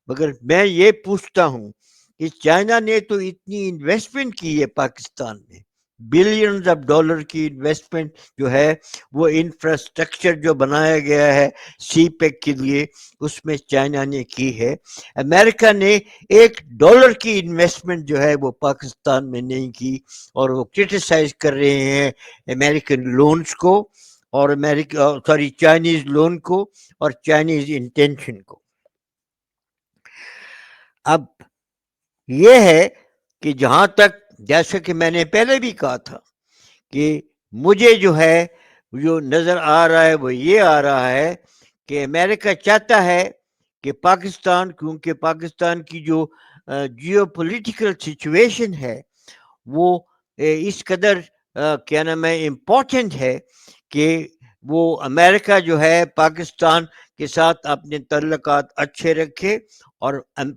مگر میں یہ پوچھتا ہوں کہ چائنا نے تو اتنی انویسٹمنٹ کی ہے پاکستان میں، بلینز آف ڈالر کی انویسٹمنٹ جو ہے وہ انفراسٹرکچر جو بنایا گیا ہے سی پیک کے لیے اس میں چائنا نے کی ہے۔ امریکہ نے $1 کی انویسٹمنٹ جو ہے وہ پاکستان میں نہیں کی، اور وہ کرٹیسائز کر رہے ہیں امریکن لونز کو اور چائنیز لون کو اور چائنیز انٹینشن کو۔ اب یہ ہے کہ جہاں تک جیسا کہ میں نے پہلے بھی کہا تھا کہ مجھے جو ہے جو نظر آ رہا ہے وہ یہ آ رہا ہے کہ امریکہ چاہتا ہے کہ پاکستان، کیونکہ پاکستان کی جو جیو پولیٹیکل سچویشن ہے وہ اس قدر کیا نام ہے امپورٹنٹ ہے کہ وہ امریکہ جو ہے پاکستان کے ساتھ اپنے تعلقات اچھے رکھے اور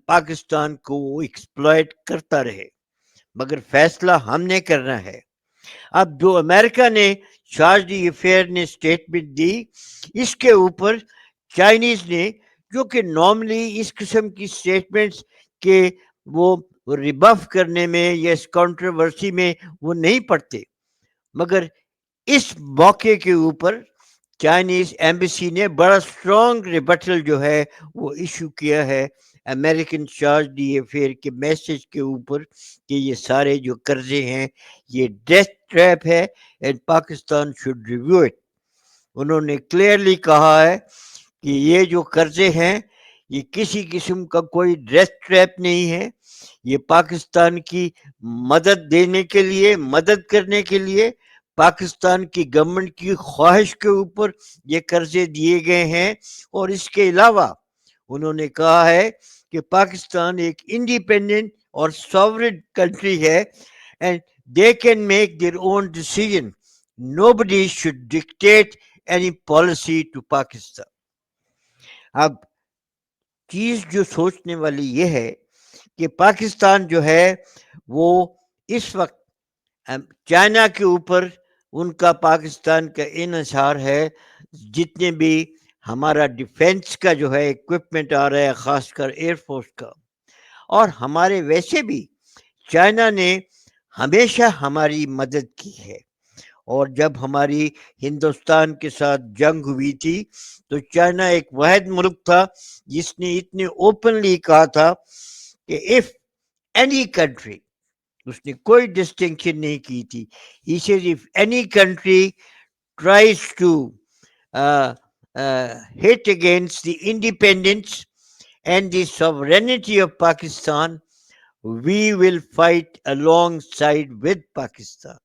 پاکستان کو وہ ایکسپلائٹ کرتا رہے، مگر فیصلہ ہم نے کرنا ہے۔ اب جو امریکہ نے شارجی افیئر نے اسٹیٹمنٹ دی، اس کے اوپر چائنیز نے جو کہ نارملی اس قسم کی سٹیٹمنٹس کے وہ ریبف کرنے میں یا اس کانٹروورسی میں وہ نہیں پڑتے، مگر اس موقع کے اوپر چائنیز ایمبیسی نے بڑا اسٹرانگ ریبٹل جو ہے وہ ایشو کیا ہے امریکن چارج دی افیئر کے میسج کے اوپر کہ یہ سارے جو قرضے ہیں یہ ڈیتھ ٹریپ ہے and Pakistan should review it. انہوں نے کلیئرلی کہا ہے کہ یہ جو قرضے ہیں یہ کسی قسم کا کوئی ڈیتھ ٹریپ نہیں ہے، یہ پاکستان کی مدد دینے کے لیے، مدد کرنے کے لیے پاکستان کی گورنمنٹ کی خواہش کے اوپر یہ قرضے دیے گئے ہیں. اور اس کے علاوہ انہوں نے کہا ہے کہ پاکستان ایک انڈیپینڈنٹ اور ساورن کنٹری ہے and they can make their own decision. Nobody should dictate any policy to Pakistan. اب چیز جو سوچنے والی یہ ہے کہ پاکستان جو ہے وہ اس وقت چائنا کے اوپر ان کا پاکستان کا انحصار ہے. جتنے بھی ہمارا ڈیفینس کا جو ہے اکوپمنٹ آ رہا ہے خاص کر ایئر فورس کا، اور ہمارے ویسے بھی چائنا نے ہمیشہ ہماری مدد کی ہے. اور جب ہماری ہندوستان کے ساتھ جنگ ہوئی تھی تو چائنا ایک واحد ملک تھا جس نے اتنے اوپنلی کہا تھا کہ if any country، اس نے کوئی ڈسٹنکشن نہیں کی تھی، he says if any country tries to hit against the independence and the sovereignty of Pakistan, we will fight alongside with Pakistan.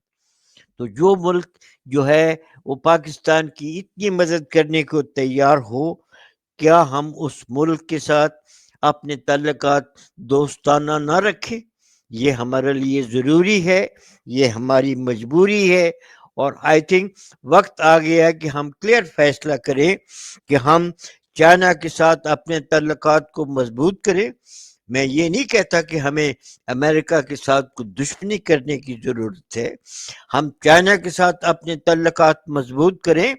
تو جو ملک جو ہے وہ پاکستان کی اتنی مدد کرنے کو تیار ہو، کیا ہم اس ملک کے ساتھ اپنے تعلقات دوستانہ نہ رکھیں؟ یہ ہمارے لیے ضروری ہے، یہ ہماری مجبوری ہے. اور آئی تھنک وقت آ گیا کہ ہم کلیئر فیصلہ کریں کہ ہم چائنا کے ساتھ اپنے تعلقات کو مضبوط کریں. میں یہ نہیں کہتا کہ ہمیں امریکہ کے ساتھ کوئی دشمنی کرنے کی ضرورت ہے. ہم چائنا کے ساتھ اپنے تعلقات مضبوط کریں،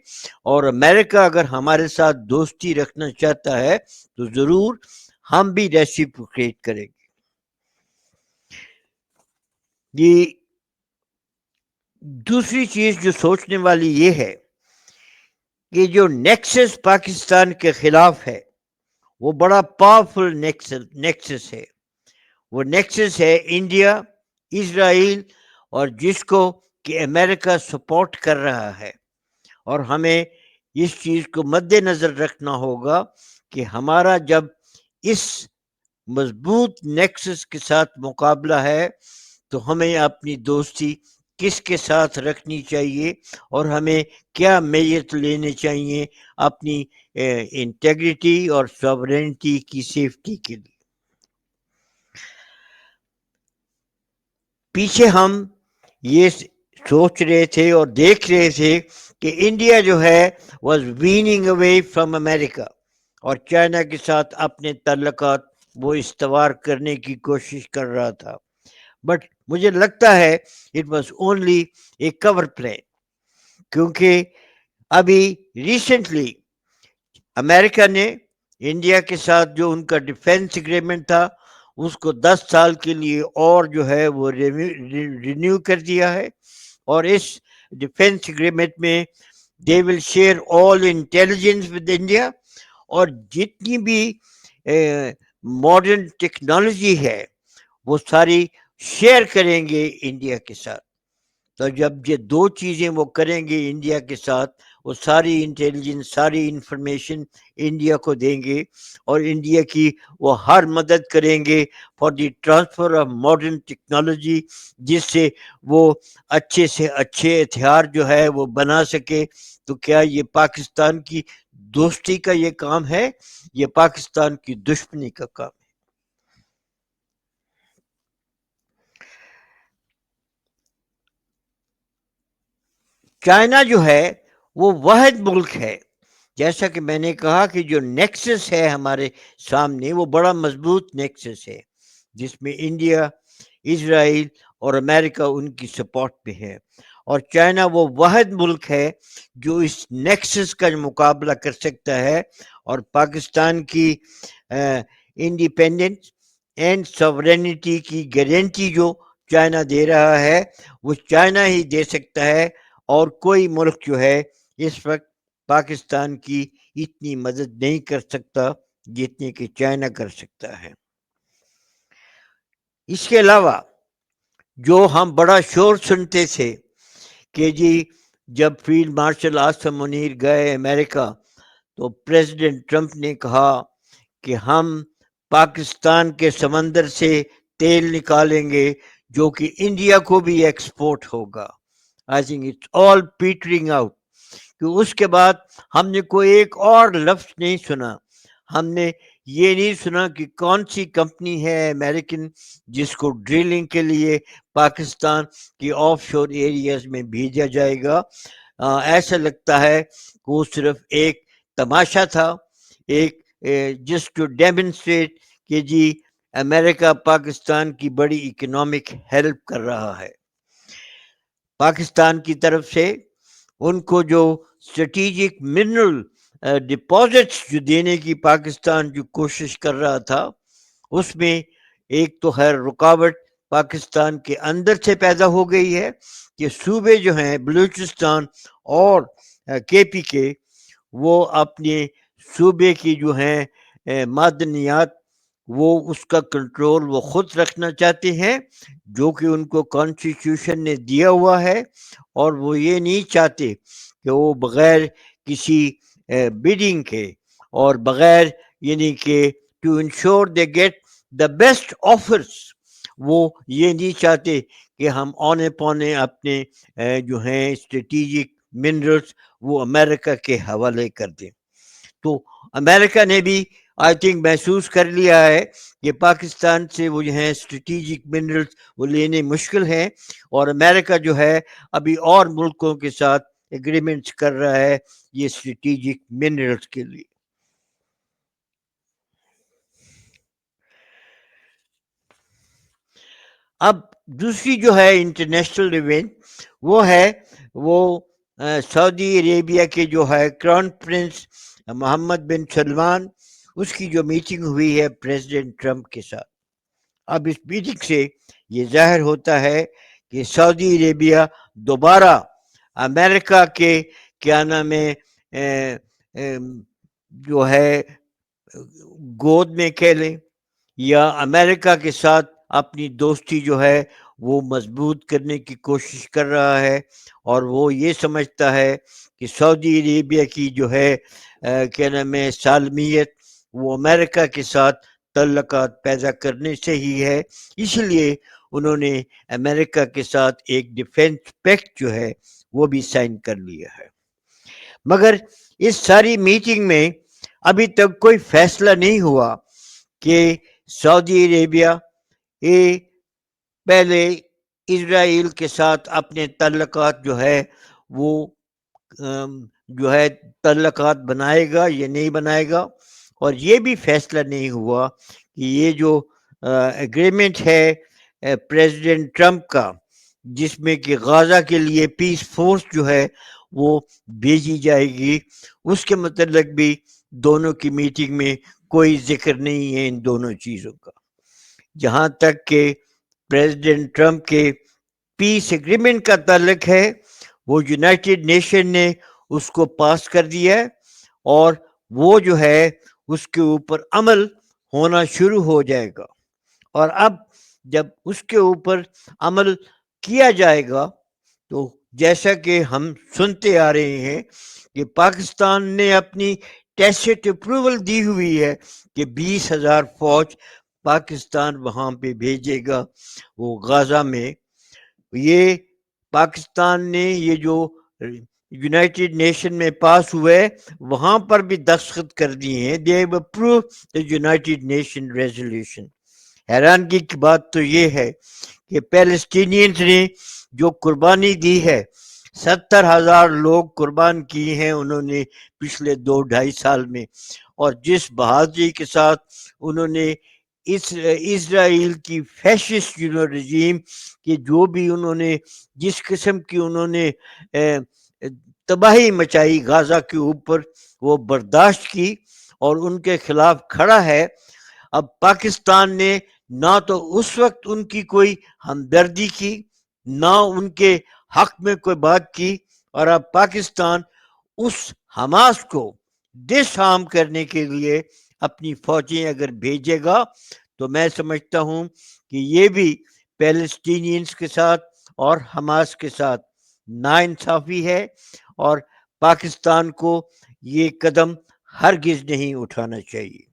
اور امریکہ اگر ہمارے ساتھ دوستی رکھنا چاہتا ہے تو ضرور ہم بھی ریسیپروکیٹ کریں گے. یہ دوسری چیز جو سوچنے والی یہ ہے کہ جو نیکسس پاکستان کے خلاف ہے وہ بڑا پاورفل نیکسس ہے. وہ نیکسس ہے انڈیا، اسرائیل، اور جس کو کہ امریکہ سپورٹ کر رہا ہے. اور ہمیں اس چیز کو مد نظر رکھنا ہوگا کہ ہمارا جب اس مضبوط نیکسس کے ساتھ مقابلہ ہے تو ہمیں اپنی دوستی کس کے ساتھ رکھنی چاہیے اور ہمیں کیا میجر لینے چاہیے اپنی انٹیگریٹی اور سوورینٹی کی سیفٹی کے لیے. پیچھے ہم یہ سوچ رہے تھے اور دیکھ رہے تھے کہ انڈیا جو ہے واز ویننگ اوے فرام امریکہ، اور چائنا کے ساتھ اپنے تعلقات وہ استوار کرنے کی کوشش کر رہا تھا. بٹ مجھے لگتا ہے it was only a core plan, کیونکہ ابھی ریسنٹلی امریکہ نے انڈیا کے ساتھ جو ان کا ڈیفینس ایگریمنٹ تھا اس کو 10 سال کے لیے اور جو ہے وہ رینیو کر دیا ہے. اور اس ڈیفینس ایگریمنٹ میں they will share all intelligence with India, اور جتنی بھی ماڈرن ٹیکنالوجی ہے وہ ساری شیئر کریں گے انڈیا کے ساتھ. تو جب یہ دو چیزیں وہ کریں گے انڈیا کے ساتھ، وہ ساری انٹیلیجنس، ساری انفارمیشن انڈیا کو دیں گے، اور انڈیا کی وہ ہر مدد کریں گے for the transfer of modern technology, جس سے وہ اچھے سے اچھے ہتھیار جو ہے وہ بنا سکے. تو کیا یہ پاکستان کی دوستی کا یہ کام ہے؟ یہ پاکستان کی دشمنی کا کام ہے. چائنا جو ہے وہ واحد ملک ہے، جیسا کہ میں نے کہا کہ جو نیکسس ہے ہمارے سامنے وہ بڑا مضبوط نیکسس ہے جس میں انڈیا، اسرائیل اور امریکہ ان کی سپورٹ پہ ہے. اور چائنا وہ واحد ملک ہے جو اس نیکسس کا مقابلہ کر سکتا ہے اور پاکستان کی انڈیپینڈنس اینڈ سورینٹی کی گارنٹی جو چائنا دے رہا ہے وہ چائنا ہی دے سکتا ہے، اور کوئی ملک جو ہے اس وقت پاکستان کی اتنی مدد نہیں کر سکتا جتنی کہ چائنا کر سکتا ہے۔ اس کے علاوہ جو ہم بڑا شور سنتے تھے کہ جی جب فیلڈ مارشل عاصم منیر گئے امریکہ تو پریزیڈنٹ ٹرمپ نے کہا کہ ہم پاکستان کے سمندر سے تیل نکالیں گے جو کہ انڈیا کو بھی ایکسپورٹ ہوگا۔ I think it's all petering out, کہ اس کے بعد ہم نے کوئی ایک اور لفظ نہیں سنا۔ ہم نے یہ نہیں سنا کہ کون سی کمپنی ہے امریکن جس کو ڈرلنگ کے لیے پاکستان کی آف شور ایریاز میں بھیجا جائے گا۔ ایسا لگتا ہے کہ وہ صرف ایک تماشا تھا، ایک جسٹ ٹو ڈیمونسٹریٹ کہ جی امریکہ پاکستان کی بڑی اکنامک ہیلپ کر رہا ہے۔ پاکستان کی طرف سے ان کو جو اسٹریٹجک منرل ڈپازٹس جو دینے کی پاکستان جو کوشش کر رہا تھا، اس میں ایک تو خیر رکاوٹ پاکستان کے اندر سے پیدا ہو گئی ہے کہ صوبے جو ہیں بلوچستان اور کے پی کے، وہ اپنے صوبے کی جو ہیں معدنیات وہ اس کا کنٹرول وہ خود رکھنا چاہتے ہیں، جو کہ ان کو کانسٹیٹیوشن نے دیا ہوا ہے، اور وہ یہ نہیں چاہتے کہ وہ بغیر کسی بیڈنگ کے اور بغیر یعنی کہ to ensure they get the best offers, وہ یہ نہیں چاہتے کہ ہم اونے پونے اپنے جو ہیں اسٹریٹجک منرلس وہ امریکہ کے حوالے کر دیں۔ تو امریکہ نے بھی آئی تھنک محسوس کر لیا ہے کہ پاکستان سے وہ جو ہیں اسٹریٹجک منرلس وہ لینے مشکل ہیں، اور امریکہ جو ہے ابھی اور ملکوں کے ساتھ ایگریمنٹس کر رہا ہے یہ اسٹریٹجک منرلس کے لیے۔ اب دوسری جو ہے انٹرنیشنل ایونٹ وہ ہے وہ سعودی عربیہ کے جو ہے کراؤن پرنس محمد بن سلمان، اس کی جو میٹنگ ہوئی ہے پریزیڈنٹ ٹرمپ کے ساتھ۔ اب اس میٹنگ سے یہ ظاہر ہوتا ہے کہ سعودی عربیہ دوبارہ امریکہ کے کیا نام ہے جو ہے گود میں کھیلیں، یا امریکہ کے ساتھ اپنی دوستی جو ہے وہ مضبوط کرنے کی کوشش کر رہا ہے، اور وہ یہ سمجھتا ہے کہ سعودی عربیہ کی جو ہے کیا نام ہے سالمیت وہ امریکہ کے ساتھ تعلقات پیدا کرنے سے ہی ہے، اس لیے انہوں نے امریکہ کے ساتھ ایک ڈیفینس پیکٹ جو ہے وہ بھی سائن کر لیا ہے۔ مگر اس ساری میٹنگ میں ابھی تک کوئی فیصلہ نہیں ہوا کہ سعودی عربیہ پہلے اسرائیل کے ساتھ اپنے تعلقات جو ہے وہ جو ہے تعلقات بنائے گا یا نہیں بنائے گا، اور یہ بھی فیصلہ نہیں ہوا کہ یہ جو ایگریمنٹ ہے پریزیڈنٹ ٹرمپ کا جس میں کہ غزہ کے لیے پیس فورس جو ہے وہ بھیجی جائے گی، اس کے متعلق بھی دونوں کی میٹنگ میں کوئی ذکر نہیں ہے ان دونوں چیزوں کا۔ جہاں تک کہ پریزیڈنٹ ٹرمپ کے پیس ایگریمنٹ کا تعلق ہے، وہ یونائٹڈ نیشن نے اس کو پاس کر دیا ہے، اور وہ جو ہے اس کے اوپر عمل ہونا شروع ہو جائے گا، اور اب جب اس کے اوپر عمل کیا جائے گا تو جیسا کہ ہم سنتے آ رہے ہیں کہ پاکستان نے اپنی ٹیسٹ اپروول دی ہوئی ہے کہ 20,000 فوج پاکستان وہاں پہ بھیجے گا وہ غزہ میں۔ یہ پاکستان نے یہ جو یونائٹڈ نیشن میں پاس ہوئے وہاں پر بھی دستخط کر دیے ہیں، they have approved the United Nation resolution۔ حیرانگی کی بات تو یہ ہے کہ پیلسٹینینز نے جو قربانی دی ہے، 70,000 لوگ قربان کیے ہیں انہوں نے پچھلے 2-2.5 سال میں، اور جس بہادری کے ساتھ انہوں نے اسرائیل کی فیشسٹ رجیم کہ جو بھی انہوں نے جس قسم کی انہوں نے تباہی مچائی غزہ کے اوپر وہ برداشت کی، اور ان کے خلاف کھڑا ہے. اب پاکستان نے نہ تو اس وقت ان کی کوئی ہمدردی کی، نہ ان کے حق میں کوئی بات کی، اور اب پاکستان اس حماس کو ڈس آرم کرنے کے لیے اپنی فوجیں اگر بھیجے گا تو میں سمجھتا ہوں کہ یہ بھی پیلسٹینینز کے ساتھ اور حماس کے ساتھ ناانصافی ہے، اور پاکستان کو یہ قدم ہرگز نہیں اٹھانا چاہیے.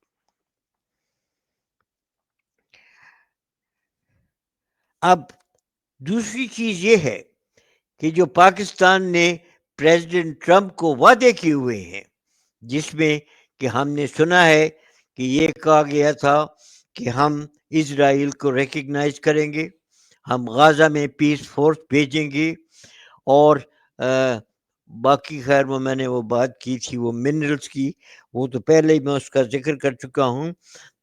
اب دوسری چیز یہ ہے کہ جو پاکستان نے پریزیڈنٹ ٹرمپ کو وعدے کیے ہوئے ہیں، جس میں کہ ہم نے سنا ہے کہ یہ کہا گیا تھا کہ ہم اسرائیل کو ریکگنائز کریں گے، ہم غزہ میں پیس فورس بھیجیں گے، اور باقی خیر میں نے وہ بات کی تھی وہ منرلز کی، وہ تو پہلے ہی میں اس کا ذکر کر چکا ہوں.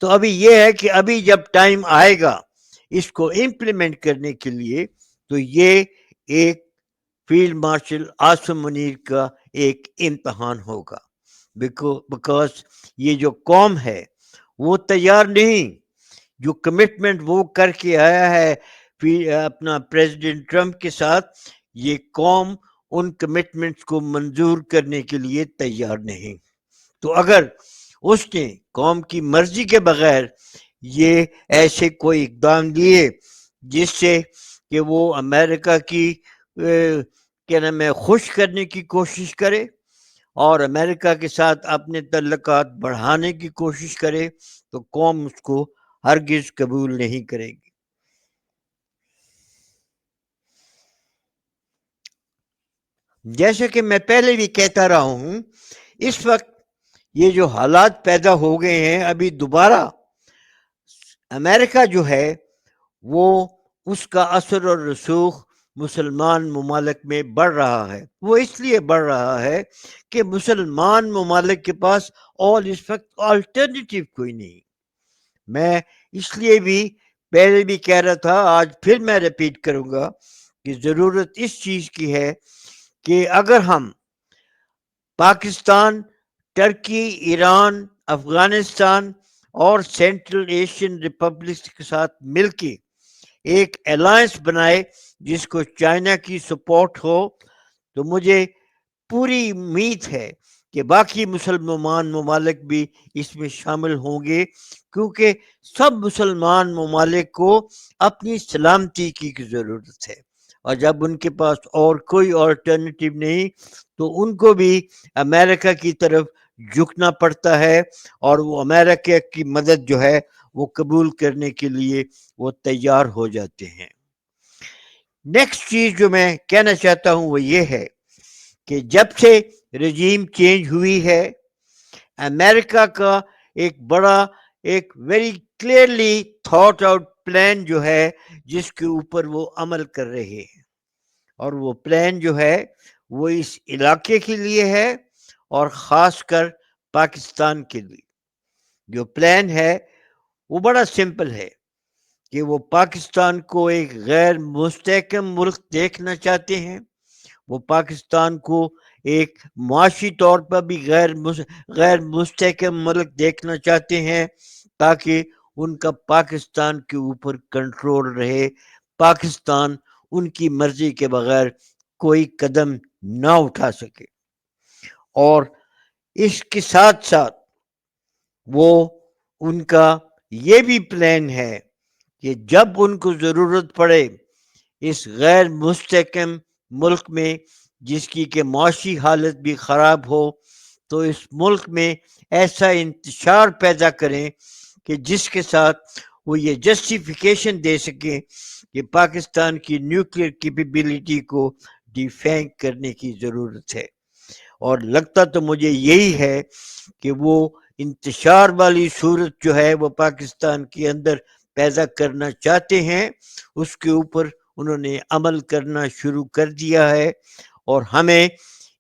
تو ابھی یہ ہے کہ ابھی جب ٹائم آئے گا اس کو امپلیمنٹ کرنے کے لیے تو یہ ایک فیلڈ مارشل عاصم منیر کا ایک امتحان ہوگا، بیکاز یہ جو قوم ہے وہ تیار نہیں. جو کمٹمنٹ وہ کر کے آیا ہے اپنا پریزیڈنٹ ٹرمپ کے ساتھ، یہ قوم ان کمٹمنٹس کو منظور کرنے کے لیے تیار نہیں. تو اگر اس نے قوم کی مرضی کے بغیر یہ ایسے کوئی اقدام لیے جس سے کہ وہ امریکہ کی کیا نام ہے خوش کرنے کی کوشش کرے اور امریکہ کے ساتھ اپنے تعلقات بڑھانے کی کوشش کرے، تو قوم اس کو ہرگز قبول نہیں کرے گی. جیسے کہ میں پہلے بھی کہتا رہا ہوں، اس وقت یہ جو حالات پیدا ہو گئے ہیں، ابھی دوبارہ امریکہ جو ہے وہ اس کا اثر اور رسوخ مسلمان ممالک میں بڑھ رہا ہے. وہ اس لیے بڑھ رہا ہے کہ مسلمان ممالک کے پاس اور اس وقت آلٹرنیٹیو کوئی نہیں. میں اس لیے بھی پہلے بھی کہہ رہا تھا، آج پھر میں ریپیٹ کروں گا کہ ضرورت اس چیز کی ہے کہ اگر ہم پاکستان، ٹرکی، ایران، افغانستان اور سینٹرل ایشین ریپبلکس کے ساتھ مل کے ایک الائنس بنائے جس کو چائنا کی سپورٹ ہو، تو مجھے پوری امید ہے کہ باقی مسلمان ممالک بھی اس میں شامل ہوں گے، کیونکہ سب مسلمان ممالک کو اپنی سلامتی کی ضرورت ہے، اور جب ان کے پاس اور کوئی آلٹرنیٹیو نہیں تو ان کو بھی امریکہ کی طرف جھکنا پڑتا ہے، اور وہ امریکہ کی مدد جو ہے وہ قبول کرنے کے لیے وہ تیار ہو جاتے ہیں. نیکسٹ چیز جو میں کہنا چاہتا ہوں وہ یہ ہے کہ جب سے رجیم چینج ہوئی ہے، امریکہ کا ایک بڑا ایک very clearly thought out plan جو ہے جس کے اوپر وہ عمل کر رہے ہیں، اور وہ پلان جو ہے وہ اس علاقے کے لیے ہے اور خاص کر پاکستان کے لیے. جو پلان ہے وہ بڑا سمپل ہے کہ وہ پاکستان کو ایک غیر مستحکم ملک دیکھنا چاہتے ہیں، وہ پاکستان کو ایک معاشی طور پر بھی غیر مستحکم ملک دیکھنا چاہتے ہیں تاکہ ان کا پاکستان کے اوپر کنٹرول رہے، پاکستان ان کی مرضی کے بغیر کوئی قدم نہ اٹھا سکے. اور اس کے ساتھ ساتھ وہ ان کا یہ بھی پلان ہے کہ جب ان کو ضرورت پڑے اس غیر مستحکم ملک میں جس کی کہ معاشی حالت بھی خراب ہو، تو اس ملک میں ایسا انتشار پیدا کریں کہ جس کے ساتھ وہ یہ جسٹیفیکیشن دے سکیں کہ پاکستان کی نیوکلیئر کیپیبلٹی کو ڈیفینگ کرنے کی ضرورت ہے. اور لگتا تو مجھے یہی ہے کہ وہ انتشار والی صورت جو ہے وہ پاکستان کے اندر پیدا کرنا چاہتے ہیں، اس کے اوپر انہوں نے عمل کرنا شروع کر دیا ہے. اور ہمیں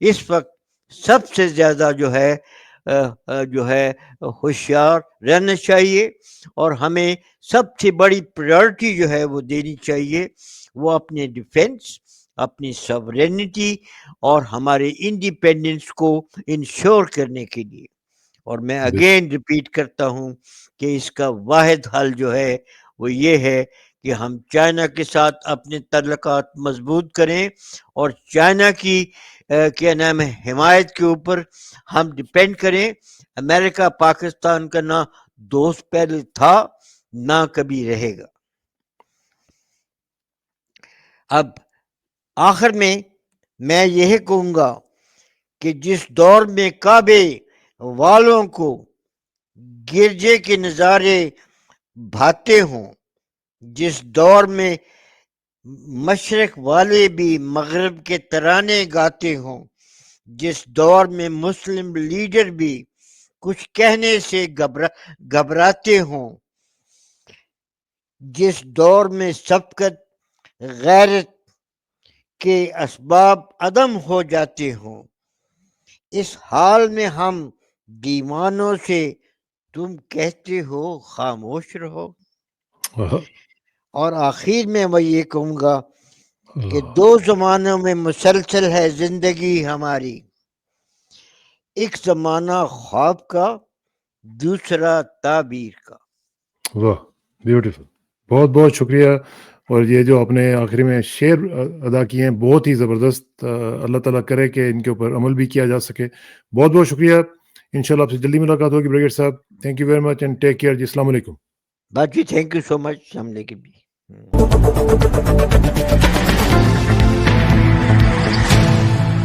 اس وقت سب سے زیادہ جو ہے ہوشیار رہنا چاہیے، اور ہمیں سب سے بڑی پریورٹی جو ہے وہ دینی چاہیے وہ اپنے ڈیفینس، اپنی سوورینٹی اور ہمارے انڈیپینڈنس کو انشور کرنے کے لیے. اور میں اگین ریپیٹ کرتا ہوں کہ اس کا واحد حل جو ہے وہ یہ ہے کہ ہم چائنا کے ساتھ اپنے تعلقات مضبوط کریں اور چائنا کی کیا نام ہے حمایت کے اوپر ہم ڈپینڈ کریں. امریکہ پاکستان کا نہ دوست پہلے تھا نہ کبھی رہے گا. اب آخر میں یہ کہوں گا کہ جس دور میں کعبے والوں کو گرجے کے نظارے بھاتے ہوں، جس دور میں مشرق والے بھی مغرب کے ترانے گاتے ہوں، جس دور میں مسلم لیڈر بھی کچھ کہنے سے گھبراتے ہوں، جس دور میں سبقت غیرت کے اسباب عدم ہو جاتے ہوں، اس حال میں ہم دیوانوں سے تم کہتے ہو خاموش رہو. اور آخر میں میں یہ کہوں گا کہ دو زمانوں میں مسلسل ہے زندگی ہماری، ایک زمانہ خواب کا، دوسرا تعبیر کا.
واہ بیوٹیفل، بہت بہت شکریہ. اور یہ جو آپ نے آخری میں شعر ادا کیے ہیں بہت ہی زبردست. اللہ تعالیٰ کرے کہ ان کے اوپر عمل بھی کیا جا سکے. بہت بہت شکریہ. انشاءاللہ آپ سے جلدی ملاقات ہوگی بریگیڈ صاحب. Thank you very much and take care ji. السلام علیکم.
باجی تھینک یو سو مچ. ہم نے